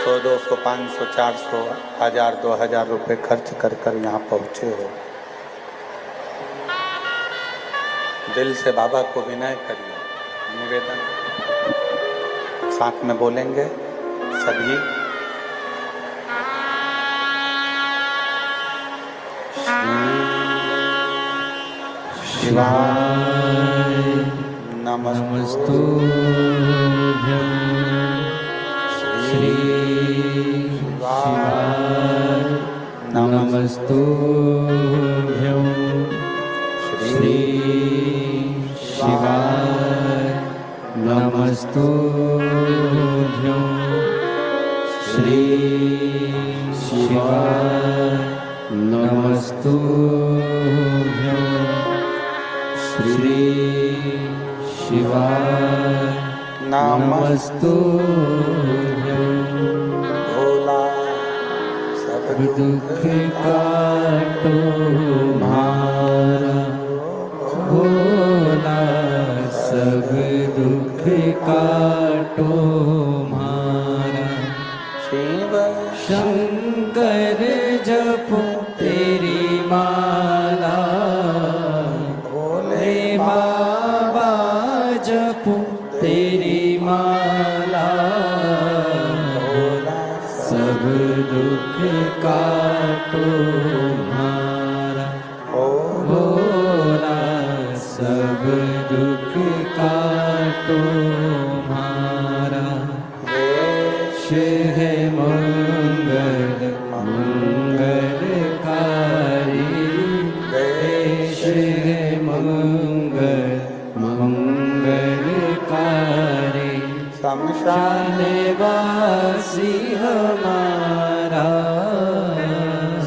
100, 200, 500, 400, 1000, 2000 रुपए खर्च कर कर यहाँ पहुँचे हो। दिल से बाबा को विनय करिए, निवेदन। साथ में बोलेंगे सभी। शिवाय नमस्तुभ्यं। श्री शिवाय नमस्तुभ्यं। श्री शिवाय नमस्तुभ्यं। श्री शिवाय नमस्तुभ्यं। श्री शिवाय नमस्तुभ्यं। भोला सब दुख काटो मारा, भोला सब दुख काटो मारा। शिव शंकर जपो तेरी माला, भोले हे बाबा जपो तेरी माला। भोला सब दुख काटो मारा, ओ भोला सब दुख काटो मारा। शिव है मंगल मंगलकारी, शमशान निवासी हमारा,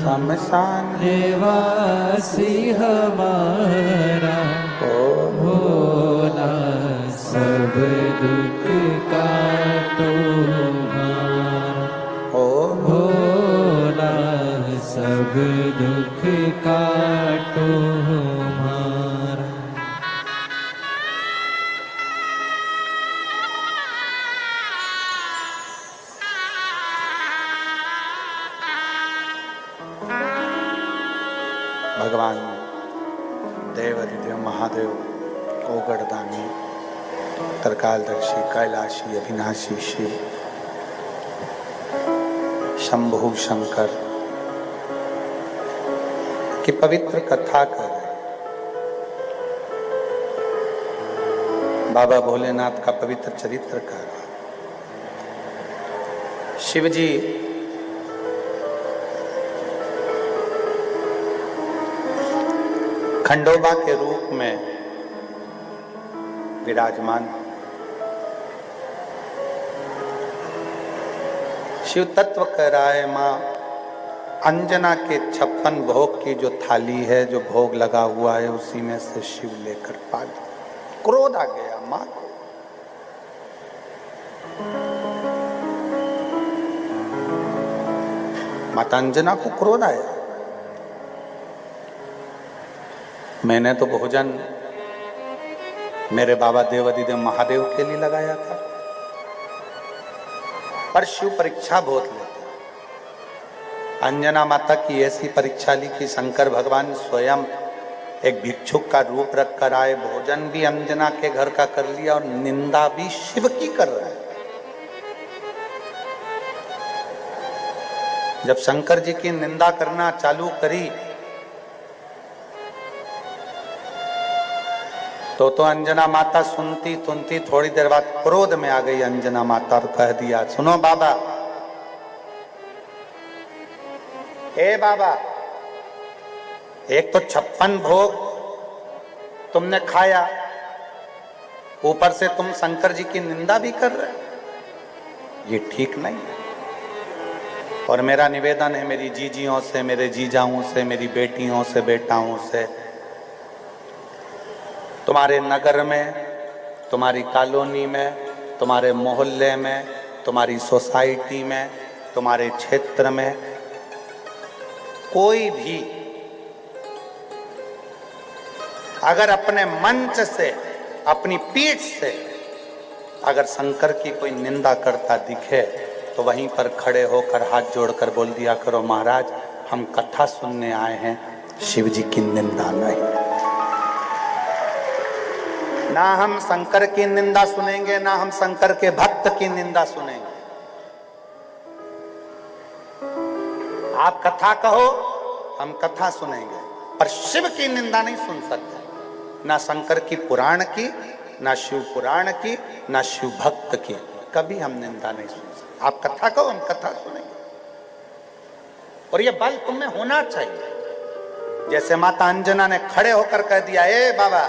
शमशान निवासी हमारा, भोला सब दुख काटो हमारा, ओ भोला सब दुख काटो हमारा। भगवान देवाधिदेव महादेव ओगड़दानी त्रिकालदर्शी कैलाशी अविनाशी शिव शंभु शंकर की पवित्र कथा कर रहे हैं। बाबा भोलेनाथ का पवित्र चरित्र कर रहे हैं। शिव जी खंडोबा के रूप में विराजमान। शिव तत्व कह रहा है मां अंजना के 56 भोग की जो थाली है, जो भोग लगा हुआ है, उसी में से शिव लेकर पा लिया। क्रोध आ गया मां को। माता अंजना को क्रोध आया। मैंने तो भोजन मेरे बाबा देवाधिदेव महादेव के लिए लगाया था, पर शिव परीक्षा बहुत लेते। अंजना माता की ऐसी परीक्षा ली कि शंकर भगवान स्वयं एक भिक्षुक का रूप रख कर आए, भोजन भी अंजना के घर का कर लिया और निंदा भी शिव की कर रहे हैं। जब शंकर जी की निंदा करना चालू करी तो अंजना माता सुनती सुनती थोड़ी देर बाद क्रोध में आ गई अंजना माता और कह दिया, सुनो बाबा, ए बाबा, एक तो 56 भोग तुमने खाया, ऊपर से तुम शंकर जी की निंदा भी कर रहे, ये ठीक नहीं है। और मेरा निवेदन है मेरी जीजियों से, मेरे जीजाओं से, मेरी बेटियों से, बेटाओं से, तुम्हारे नगर में, तुम्हारी कॉलोनी में, तुम्हारे मोहल्ले में, तुम्हारी सोसाइटी में, तुम्हारे क्षेत्र में कोई भी अगर अपने मंच से, अपनी पीठ से अगर शंकर की कोई निंदा करता दिखे तो वहीं पर खड़े होकर हाथ जोड़कर बोल दिया करो, महाराज हम कथा सुनने आए हैं, शिव जी की निंदा नहीं। ना हम शंकर की निंदा सुनेंगे, ना हम शंकर के भक्त की निंदा सुनेंगे। आप कथा कहो, हम कथा सुनेंगे, पर शिव की निंदा नहीं सुन सकते। ना शंकर की पुराण की, ना शिव पुराण की, ना शिव भक्त की, कभी हम निंदा नहीं सुन सकते। आप कथा कहो, हम कथा सुनेंगे। और ये बल तुम में होना चाहिए। जैसे माता अंजना ने खड़े होकर कह दिया, ए बाबा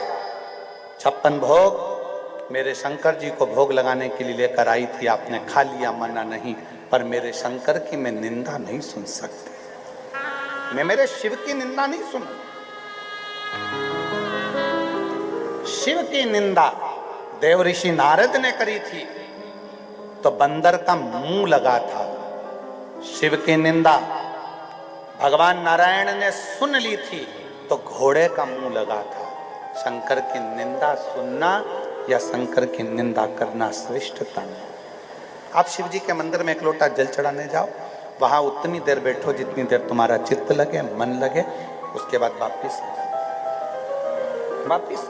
56 भोग मेरे शंकर जी को भोग लगाने के लिए लेकर आई थी, आपने खा लिया, मना नहीं, पर मेरे शंकर की मैं निंदा नहीं सुन सकती, मैं मेरे शिव की निंदा नहीं सुन। शिव की निंदा देव ऋषि नारद ने करी थी तो बंदर का मुंह लगा था। शिव की निंदा भगवान नारायण ने सुन ली थी तो घोड़े का मुंह लगा था। शंकर की निंदा सुनना या शंकर की निंदा करना श्रेष्ठता नहीं। आप शिव जी के मंदिर में एक लोटा जल चढ़ाने जाओ, वहां उतनी देर बैठो जितनी देर तुम्हारा चित्त लगे, मन लगे, उसके बाद वापिस वापिस।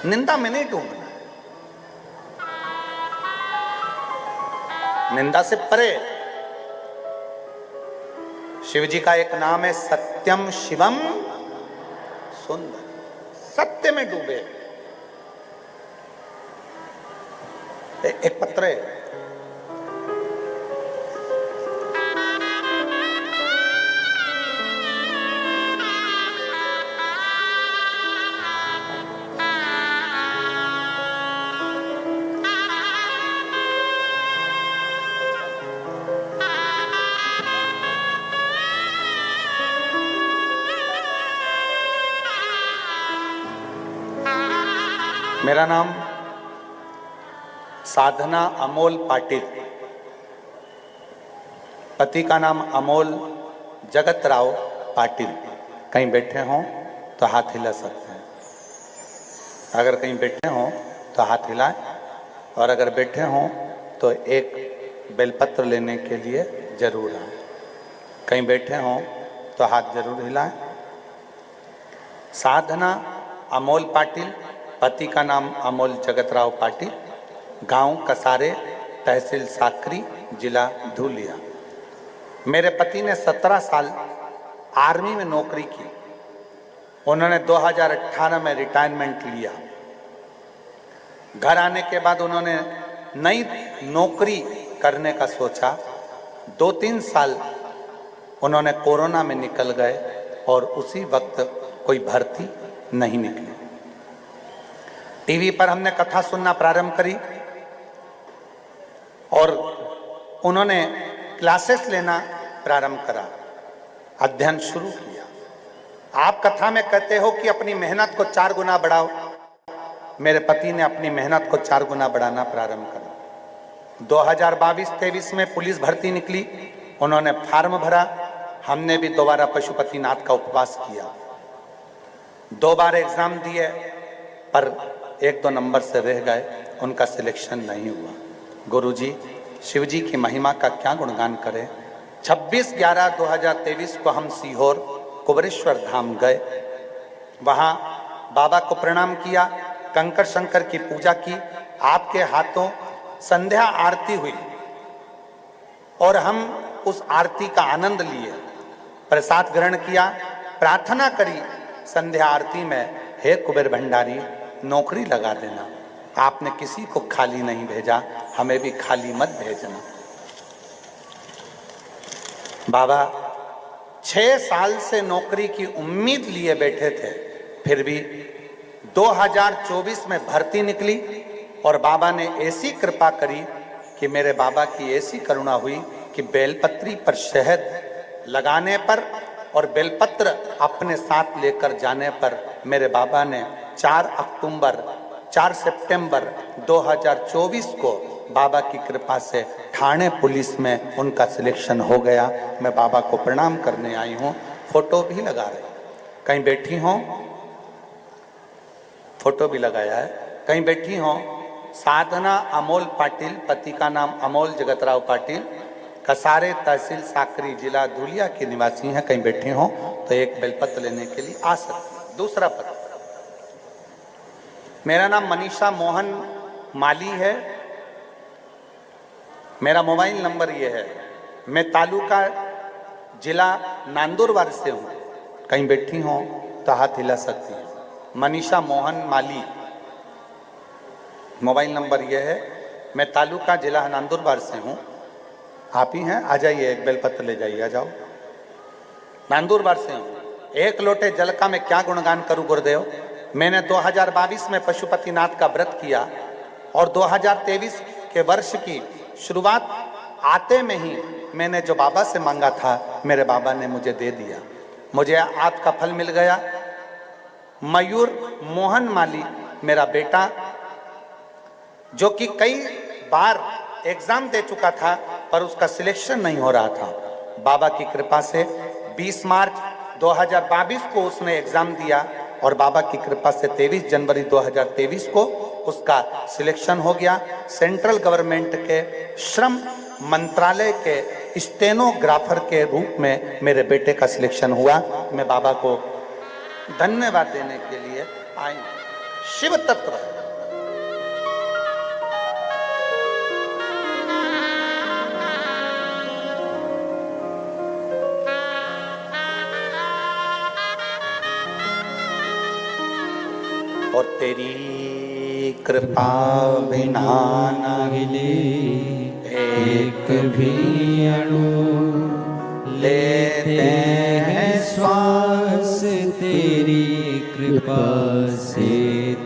निंदा में नहीं डूबना, निंदा से परे। शिव जी का एक नाम है सत्यम शिवम सुंदर, सत्य में डूबे। एक पत्र है, मेरा नाम साधना अमोल पाटिल, पति का नाम अमोल जगत राव पाटिल। कहीं बैठे हों तो हाथ हिला सकते हैं। अगर कहीं बैठे हों तो हाथ हिलाएं, और अगर बैठे हों तो एक बेलपत्र लेने के लिए जरूर आए। कहीं बैठे हों तो हाथ जरूर हिलाएं। साधना अमोल पाटिल, पति का नाम अमोल जगतराव पाटिल, गांव कसारे, तहसील साकरी, जिला धुलिया। मेरे पति ने 17 साल आर्मी में नौकरी की। उन्होंने 2018 में रिटायरमेंट लिया। घर आने के बाद उन्होंने नई नौकरी करने का सोचा। 2-3 साल उन्होंने कोरोना में निकल गए और उसी वक्त कोई भर्ती नहीं निकली। टीवी पर हमने कथा सुनना प्रारंभ करी और उन्होंने क्लासेस लेना प्रारंभ करा, अध्ययन शुरू किया। आप कथा में कहते हो कि अपनी मेहनत को 4 गुना बढ़ाओ। मेरे पति ने अपनी मेहनत को 4 गुना बढ़ाना प्रारंभ करा। 2022-23 में पुलिस भर्ती निकली, उन्होंने फार्म भरा। हमने भी दोबारा पशुपतिनाथ का उपवास किया। 2 बार एग्जाम दिए पर 1-2 नंबर से रह गए, उनका सिलेक्शन नहीं हुआ। गुरुजी, शिवजी की महिमा का क्या गुणगान करें। 26/11/2023 को हम सीहोर कुबरेश्वर धाम गए। वहां बाबा को प्रणाम किया, कंकर शंकर की पूजा की। आपके हाथों संध्या आरती हुई और हम उस आरती का आनंद लिए, प्रसाद ग्रहण किया, प्रार्थना करी संध्या आरती में, हे कुबेर भंडारी नौकरी लगा देना। आपने किसी को खाली नहीं भेजा, हमें भी खाली मत भेजना। बाबा 6 साल से नौकरी की उम्मीद लिए बैठे थे, फिर भी 2024 में भर्ती निकली और बाबा ने ऐसी कृपा करी कि मेरे बाबा की ऐसी करुणा हुई कि बेलपत्री पर शहद लगाने पर और बेलपत्र अपने साथ लेकर जाने पर मेरे बाबा ने 4 सितंबर 2024 को बाबा की कृपा से ठाणे पुलिस में उनका सिलेक्शन हो गया। मैं बाबा को प्रणाम करने आई हूँ। फोटो भी लगा रही, कहीं बैठी हो, फोटो भी लगाया है, कहीं बैठी हो। साधना अमोल पाटिल, पति का नाम अमोल जगतराव पाटिल, कसारे, तहसील साकरी, जिला धुलिया के निवासी हैं। कहीं बैठे हो तो एक बेलपत्र लेने के लिए आ सकते। दूसरा पत्र, मेरा नाम मनीषा मोहन माली है। मेरा मोबाइल नंबर ये है। मैं तालुका जिला नांदुरबार से हूँ। कहीं बैठी हो तो हाथ हिला सकती है। मनीषा मोहन माली, मोबाइल नंबर ये है। मैं तालुका जिला नांदुरबार से हूँ। आप ही हैं, आ जाइए, एक बेलपत्र ले जाइए, आ जाओ। नांदुरबार से हूँ। 1 लोटे जल का मैं क्या गुणगान करूँ गुरुदेव। मैंने 2022 में पशुपतिनाथ का व्रत किया और 2023 के वर्ष की शुरुआत आते में ही मैंने जो बाबा से मांगा था, मेरे बाबा ने मुझे दे दिया। मुझे आपका फल मिल गया। मयूर मोहन माली मेरा बेटा, जो कि कई बार एग्जाम दे चुका था पर उसका सिलेक्शन नहीं हो रहा था, बाबा की कृपा से 20 मार्च 2022 को उसने एग्जाम दिया और बाबा की कृपा से 23 जनवरी 2023 को उसका सिलेक्शन हो गया। सेंट्रल गवर्नमेंट के श्रम मंत्रालय के स्टेनोग्राफर के रूप में मेरे बेटे का सिलेक्शन हुआ। मैं बाबा को धन्यवाद देने के लिए आई। शिव तत्व और तेरी कृपा बिना न हिले एक भी अणु, लेते हैं श्वास तेरी कृपा से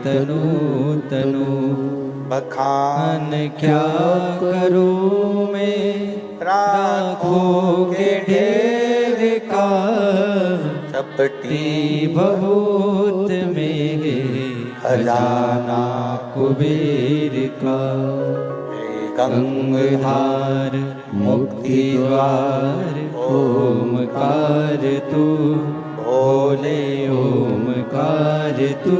तनु तनु। बखान क्या करूं मैं राखों के ढेर का, चपटी बहुत मेरे खजाना कुबेर का, गंगहार मुक्ति द्वार ओमकार तू, भोले ओमकार तू,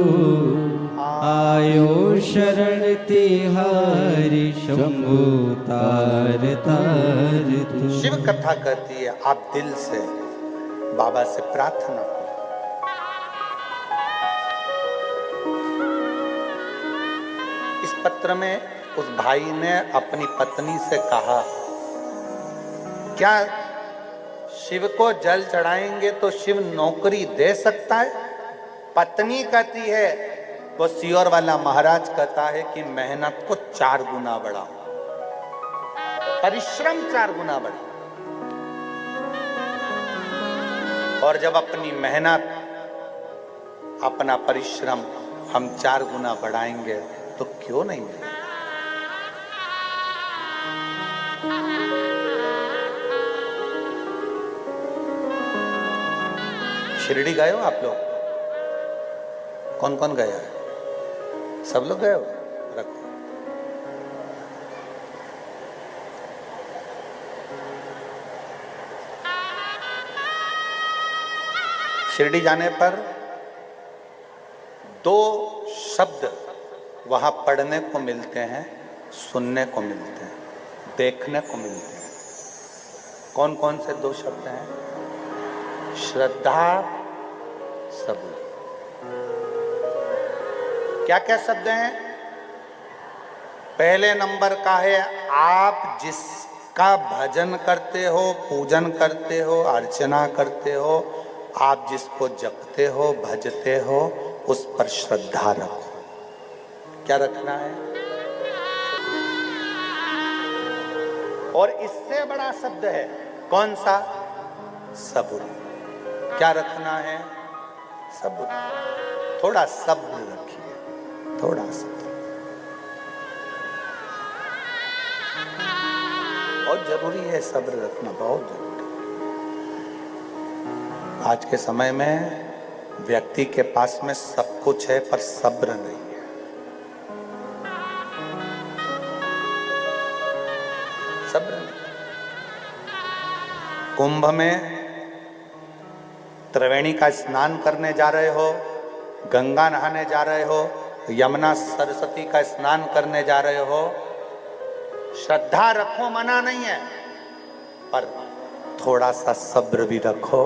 आयो शरण तिहारी शंभु तार तार तू। शिव कथा कहती है आप दिल से बाबा से प्रार्थना करो। इस पत्र में उस भाई ने अपनी पत्नी से कहा, क्या शिव को जल चढ़ाएंगे तो शिव नौकरी दे सकता है? पत्नी कहती है, वो सियोर वाला महाराज कहता है कि मेहनत को 4 गुना बढ़ाओ, परिश्रम 4 गुना बढ़ाओ। और जब अपनी मेहनत, अपना परिश्रम हम 4 गुना बढ़ाएंगे तो क्यों नहीं मिलेगा? शिरडी गए हो आप लोग? कौन कौन गया है? सब लोग गए हो? रखो। शिरडी जाने पर 2 शब्द वहां पढ़ने को मिलते हैं, सुनने को मिलते हैं, देखने को मिलते हैं। कौन कौन से 2 शब्द हैं? श्रद्धा, सब्र। क्या क्या शब्द हैं? पहले नंबर का है, आप जिसका भजन करते हो, पूजन करते हो, अर्चना करते हो, आप जिसको जपते हो, भजते हो, उस पर श्रद्धा रखो। क्या रखना है? और इससे बड़ा शब्द है कौन सा? सब्र। क्या रखना है? सब्र। थोड़ा सब्र रखिए, थोड़ा सब्र। बहुत जरूरी है सब्र रखना, बहुत जरूरी। आज के समय में व्यक्ति के पास में सब कुछ है पर सब्र नहीं है। सब्र नहीं। कुंभ में त्रिवेणी का स्नान करने जा रहे हो, गंगा नहाने जा रहे हो, यमुना सरस्वती का स्नान करने जा रहे हो, श्रद्धा रखो, मना नहीं है, पर थोड़ा सा सब्र भी रखो।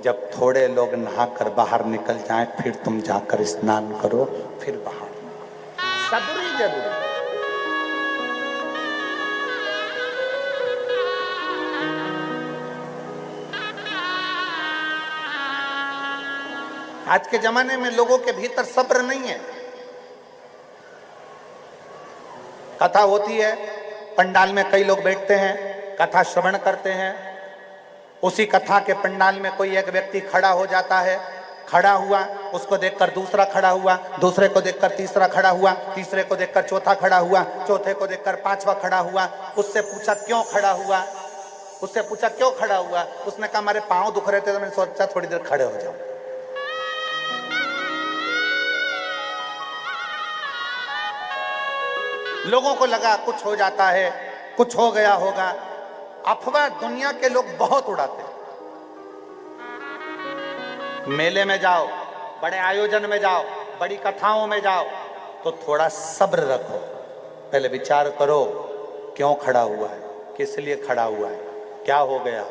जब थोड़े लोग नहाकर बाहर निकल जाएं, फिर तुम जाकर स्नान करो, फिर बाहर निकलो। सब्र ही जरूरी है। आज के जमाने में लोगों के भीतर सब्र नहीं है। कथा होती है, पंडाल में कई लोग बैठते हैं, कथा श्रवण करते हैं। उसी कथा के पंडाल में कोई एक व्यक्ति खड़ा हो जाता है, खड़ा हुआ, उसको देखकर दूसरा खड़ा हुआ, दूसरे को देखकर तीसरा खड़ा हुआ, तीसरे को देखकर चौथा खड़ा हुआ, चौथे को देखकर 5वां खड़ा हुआ। उससे पूछा क्यों खड़ा हुआ? उससे पूछा क्यों खड़ा हुआ? उसने कहा मेरे पांव दुख रहे थे तो मैंने सोचा थोड़ी देर खड़े हो जाऊं। लोगों को लगा कुछ हो जाता है, कुछ हो गया होगा। अफवाह दुनिया के लोग बहुत उड़ाते हैं। मेले में जाओ, बड़े आयोजन में जाओ, बड़ी कथाओं में जाओ, तो थोड़ा सब्र रखो। पहले विचार करो क्यों खड़ा हुआ है, किस लिए खड़ा हुआ है, क्या हो गया।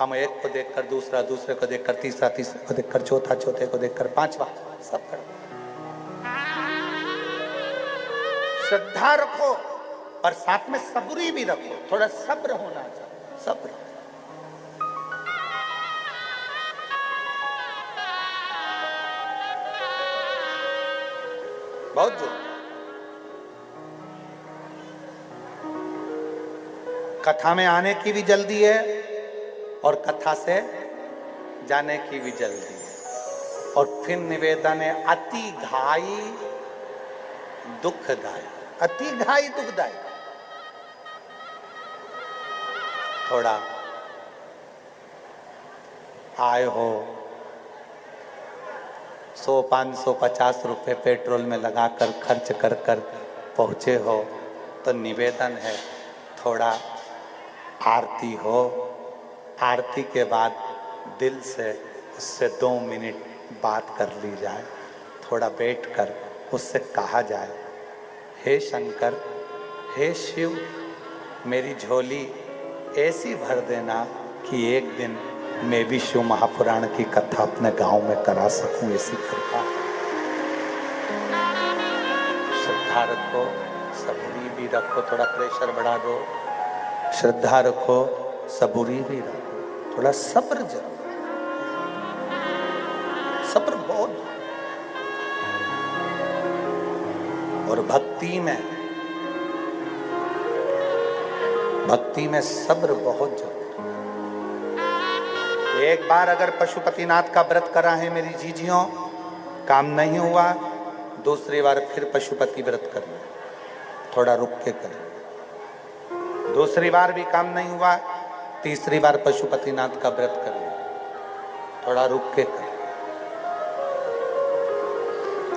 हम एक को देखकर दूसरा, दूसरे को देखकर तीसरा, तीसरे को देखकर चौथा, चौथे को देखकर 5वां, सब खड़ा। श्रद्धा रखो और साथ में सब्री भी रखो। थोड़ा सब्र होना चाहिए, सब्र। बहुत जरूरी। कथा में आने की भी जल्दी है और कथा से जाने की भी जल्दी है। और फिर निवेदन है, अति घाई दुखदायी, अति घाई दुखदायी। थोड़ा आए हो, 100-550 रुपए पेट्रोल में लगाकर खर्च कर कर पहुँचे हो, तो निवेदन है थोड़ा आरती हो, आरती के बाद दिल से उससे 2 मिनट बात कर ली जाए, थोड़ा बैठकर उससे कहा जाए, हे शंकर, हे शिव, मेरी झोली ऐसी भर देना कि एक दिन मैं भी शिव महापुराण की कथा अपने गांव में करा सकूं, ऐसी कृपा। श्रद्धा रखो, सबूरी भी रखो, थोड़ा प्रेशर बढ़ा दो, श्रद्धा रखो, सबूरी भी रखो, थोड़ा सब्र जरूर, सब्र बहुत। और भक्ति में सब्र बहुत जरूरी। एक बार अगर पशुपतिनाथ का व्रत करा है मेरी जीजियों, काम नहीं हुआ, दूसरी बार फिर पशुपति व्रत करिए, थोड़ा रुक के करिए। दूसरी बार भी काम नहीं हुआ, तीसरी बार पशुपतिनाथ का व्रत करिए, थोड़ा रुक के करिए।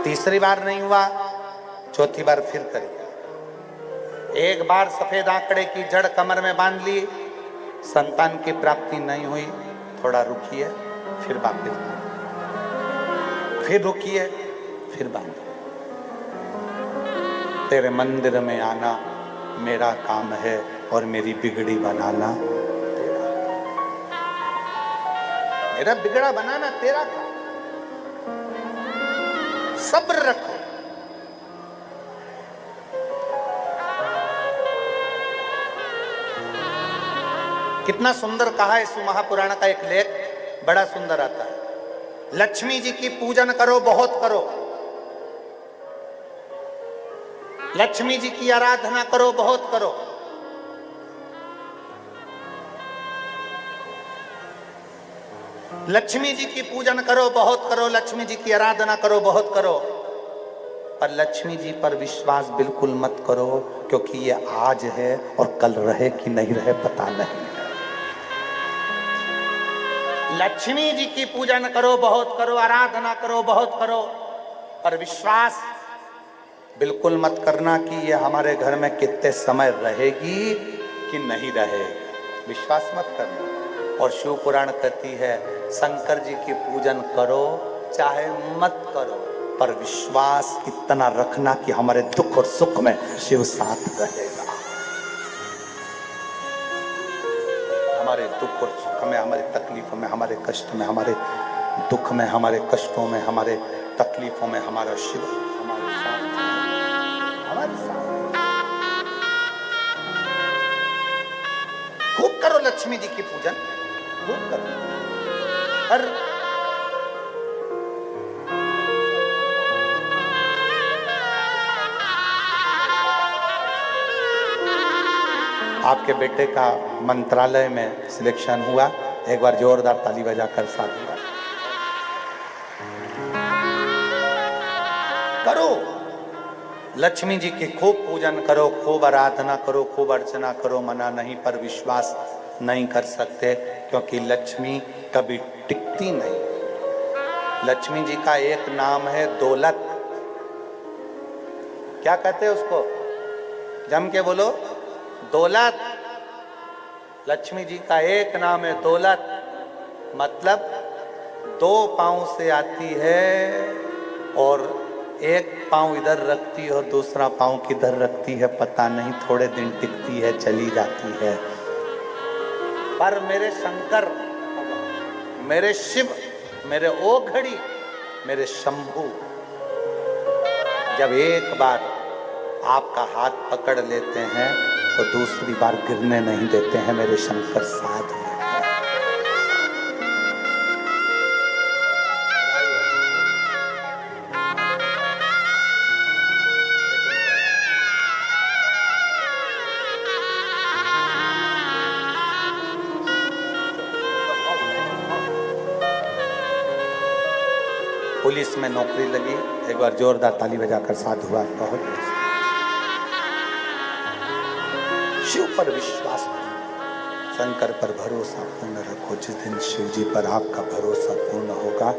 तीसरी बार नहीं हुआ, चौथी बार फिर करिए। एक बार सफेद आंकड़े की जड़ कमर में बांध ली, संतान की प्राप्ति नहीं हुई, थोड़ा रुकिए, फिर वापस, फिर रुकिए, फिर बांधो। तेरे मंदिर में आना मेरा काम है और मेरी बिगड़ी बनाना तेरा, मेरा बिगड़ा बनाना तेरा काम। सब्र रखो। कितना सुंदर कहा है शिव महापुराण का एक लेख, बड़ा सुंदर आता है। लक्ष्मी जी की पूजन करो, बहुत करो। लक्ष्मी जी की आराधना करो, बहुत करो। लक्ष्मी जी की पूजन करो, बहुत करो। लक्ष्मी जी की आराधना करो, बहुत करो। पर लक्ष्मी जी पर विश्वास बिल्कुल मत करो, क्योंकि ये आज है और कल रहे कि नहीं रहे पता नहीं। लक्ष्मी जी की पूजन करो, बहुत करो, आराधना करो, बहुत करो, पर विश्वास बिल्कुल मत करना कि ये हमारे घर में कितने समय रहेगी कि नहीं रहेगी। विश्वास मत करना। और शिव पुराण कहती है शंकर जी की पूजन करो चाहे मत करो, पर विश्वास इतना रखना कि हमारे दुख और सुख में शिव साथ रहेगा। हमारे दुख और सुख में, हमारे तकलीफों में, हमारे कष्ट में, हमारे दुख में, हमारे कष्टों में, हमारे तकलीफों में हमारा शिव हमारे साथ, हमारे साथ। खूब करो लक्ष्मी जी की पूजन, खूब करो। हर आपके बेटे का मंत्रालय में सिलेक्शन हुआ, एक बार जोरदार ताली बजाकर साथ दिया। करो लक्ष्मी जी की खूब पूजन करो, खूब आराधना करो, खूब अर्चना करो, मना नहीं, पर विश्वास नहीं कर सकते, क्योंकि लक्ष्मी कभी टिकती नहीं। लक्ष्मी जी का एक नाम है दौलत। क्या कहते हैं उसको? जम के बोलो, दौलत। लक्ष्मी जी का एक नाम है दौलत, मतलब 2 पांव से आती है और एक पांव इधर रखती है और दूसरा पांव किधर रखती है पता नहीं, थोड़े दिन टिकती है, चली जाती है। पर मेरे शंकर, मेरे शिव, मेरे ओघड़ी, मेरे शंभू जब एक बार आपका हाथ पकड़ लेते हैं तो दूसरी बार गिरने नहीं देते हैं। मेरे शंकर साथ हैं। पुलिस में नौकरी लगी, एक बार जोरदार ताली बजाकर साथ हुआ। बहुत शिव पर विश्वास, शंकर पर भरोसा पूर्ण रखो। जिस दिन शिव जी पर आपका भरोसा पूर्ण होगा,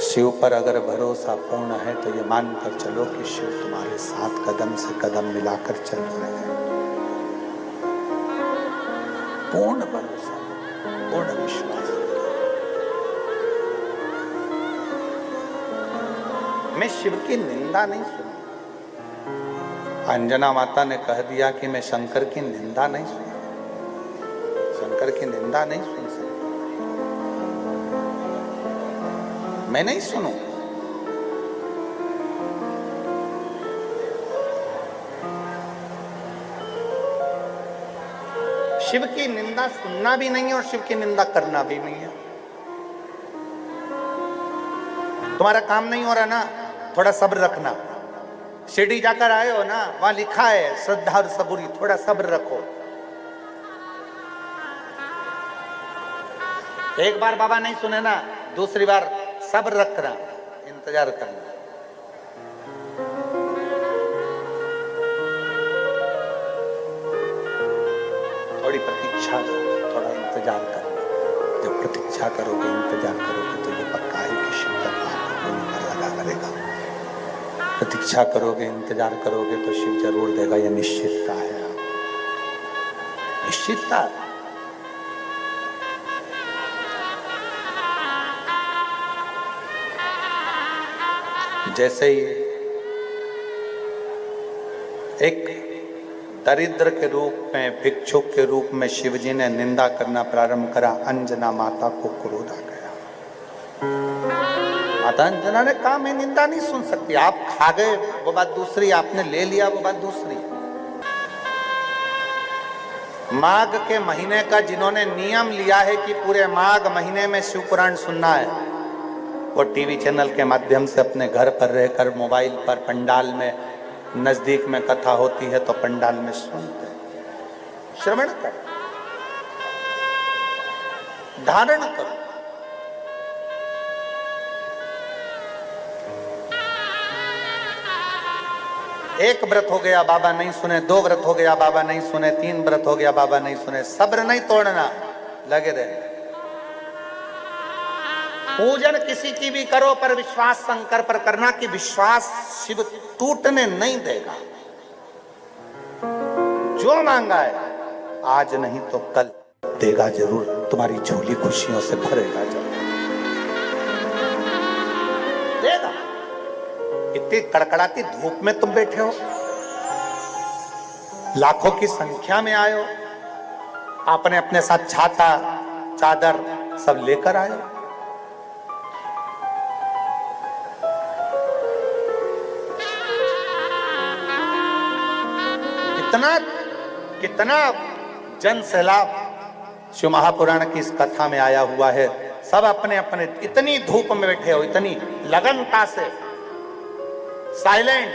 शिव पर अगर भरोसा पूर्ण है तो ये मानकर चलो कि शिव तुम्हारे साथ कदम से कदम मिलाकर चल रहे हैं। पूर्ण भरोसा, पूर्ण विश्वास। मैं शिव की निंदा नहीं सुनी। अंजना माता ने कह दिया कि मैं शंकर की निंदा नहीं सुनी, शंकर की निंदा नहीं सुन सकती, मैं नहीं सुनूं। शिव की निंदा सुनना भी नहीं है और शिव की निंदा करना भी नहीं है। तुम्हारा काम नहीं हो रहा ना, थोड़ा सब्र रखना। शिरडी जाकर आए हो ना, वहां लिखा है श्रद्धा और सबूरी, थोड़ा सब्र रखो। एक बार बाबा नहीं सुने ना, दूसरी बार सब्र रखना, इंतजार करना। थोड़ी प्रतीक्षा करो, थोड़ा इंतजार करना। जब प्रतीक्षा करोगे, इंतजार करोगे तो ये पक्का है कि शिव तक आपको नहीं लगा करेगा। प्रतीक्षा करोगे, इंतजार करोगे तो शिव जरूर देगा, ये निश्चितता है, निश्चितता। जैसे ही एक दरिद्र के रूप में, भिक्षुक के रूप में शिवजी ने निंदा करना प्रारंभ करा, अंजना माता को क्रोध आ गया। माता अंजना ने कहा मैं निंदा नहीं सुन सकती, आप खा गए वो बात दूसरी, आपने ले लिया वो बात दूसरी। माघ के महीने का जिन्होंने नियम लिया है कि पूरे माघ महीने में शिव पुराण सुनना है, वो टीवी चैनल के माध्यम से अपने घर पर रहकर, मोबाइल पर, पंडाल में, नजदीक में कथा होती है तो पंडाल में सुनते, श्रवण कर, धारण करो। एक व्रत हो गया बाबा नहीं सुने, दो व्रत हो गया बाबा नहीं सुने, तीन व्रत हो गया बाबा नहीं सुने, सब्र नहीं तोड़ना, लगे रहे। पूजन किसी की भी करो पर विश्वास शंकर पर करना कि विश्वास शिव टूटने नहीं देगा। जो मांगा है आज नहीं तो कल देगा जरूर, तुम्हारी झोली खुशियों से भरेगा जरूर, देगा। इतनी कड़कड़ाती धूप में तुम बैठे हो, लाखों की संख्या में आए हो, आपने अपने साथ छाता, चादर सब लेकर आए हो। कितना जन सैलाब शिव महापुराण की इस कथा में आया हुआ है। सब अपने अपने इतनी धूप में बैठे हो, इतनी लगनता से, साइलेंट,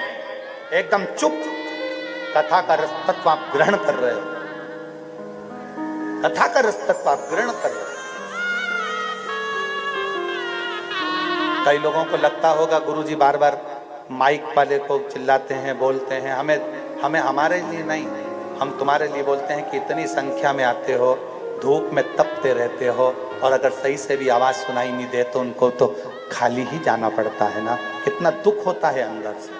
एकदम चुप, कथा का रस तत्व आप ग्रहण कर रहे हो, कथा का रस तत्व आप ग्रहण कर रहे हो। कई लोगों को लगता होगा गुरुजी बार बार माइक वाले को चिल्लाते हैं, बोलते हैं, हमें हमारे लिए नहीं, हम तुम्हारे लिए बोलते हैं कि इतनी संख्या में आते हो, धूप में तपते रहते हो, और अगर सही से भी आवाज सुनाई नहीं दे तो उनको तो खाली ही जाना पड़ता है ना। कितना दुख होता है अंदर से,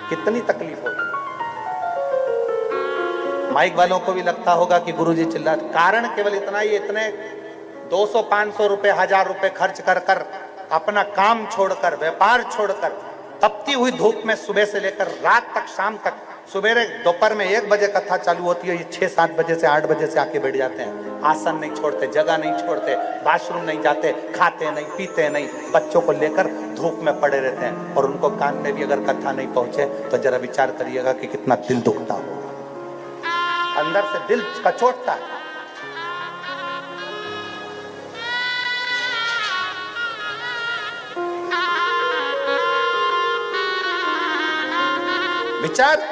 कितनी तकलीफ होती है। माइक वालों को भी लगता होगा कि गुरुजी चिल्ला, कारण केवल इतना ही, इतने 200-500 रुपए, 1000 रुपए खर्च कर कर, अपना काम छोड़कर, व्यापार छोड़कर, तपती हुई धूप में सुबह से लेकर रात तक, शाम तक, सुबेरे दोपहर में 1 बजे कथा चालू होती है, ये 6-7 बजे से 8 बजे से आके बैठ जाते हैं। आसन नहीं छोड़ते, जगह नहीं छोड़ते, वॉशरूम नहीं जाते, खाते नहीं, पीते नहीं, बच्चों को लेकर धूप में पड़े रहते हैं, और उनको कान में भी अगर कथा नहीं पहुंचे तो जरा विचार करिएगा कि कितना दिल दुखता होगा, अंदर से दिल कचोटता है। विचार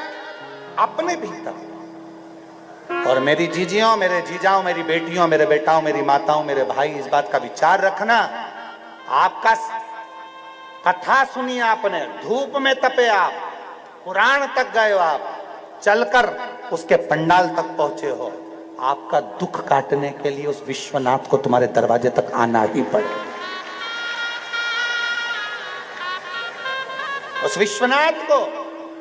अपने भीतर। और मेरी जीजियों, मेरे जीजाओं, मेरी बेटियों, मेरे बेटाओं, मेरी माताओं, मेरे भाई, इस बात का विचार रखना, आपका कथा सुनी आपने, धूप में तपे आप, पुराण तक गए हो आप, चलकर उसके पंडाल तक पहुंचे हो, आपका दुख काटने के लिए उस विश्वनाथ को तुम्हारे दरवाजे तक आना ही पड़े। उस विश्वनाथ को,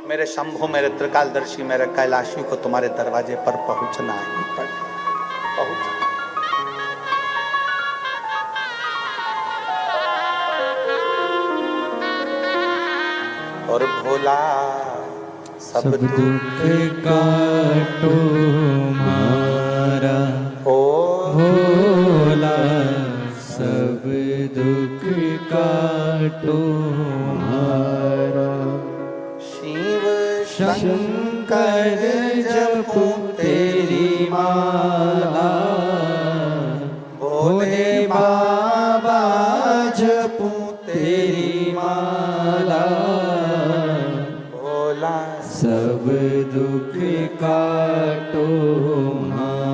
मेरे शंभु, मेरे त्रिकालदर्शी, मेरे कैलाशी को तुम्हारे दरवाजे पर पहुंचना ही पड़ेगा। पहुंच और भोला सब दुख काटो मारा, ओ भोला सब दुख काटो मारा। शिव शंकर जपू तेरी माला, भोले बाबा जपू तेरी माला। भोला सब दुख काटो मारा।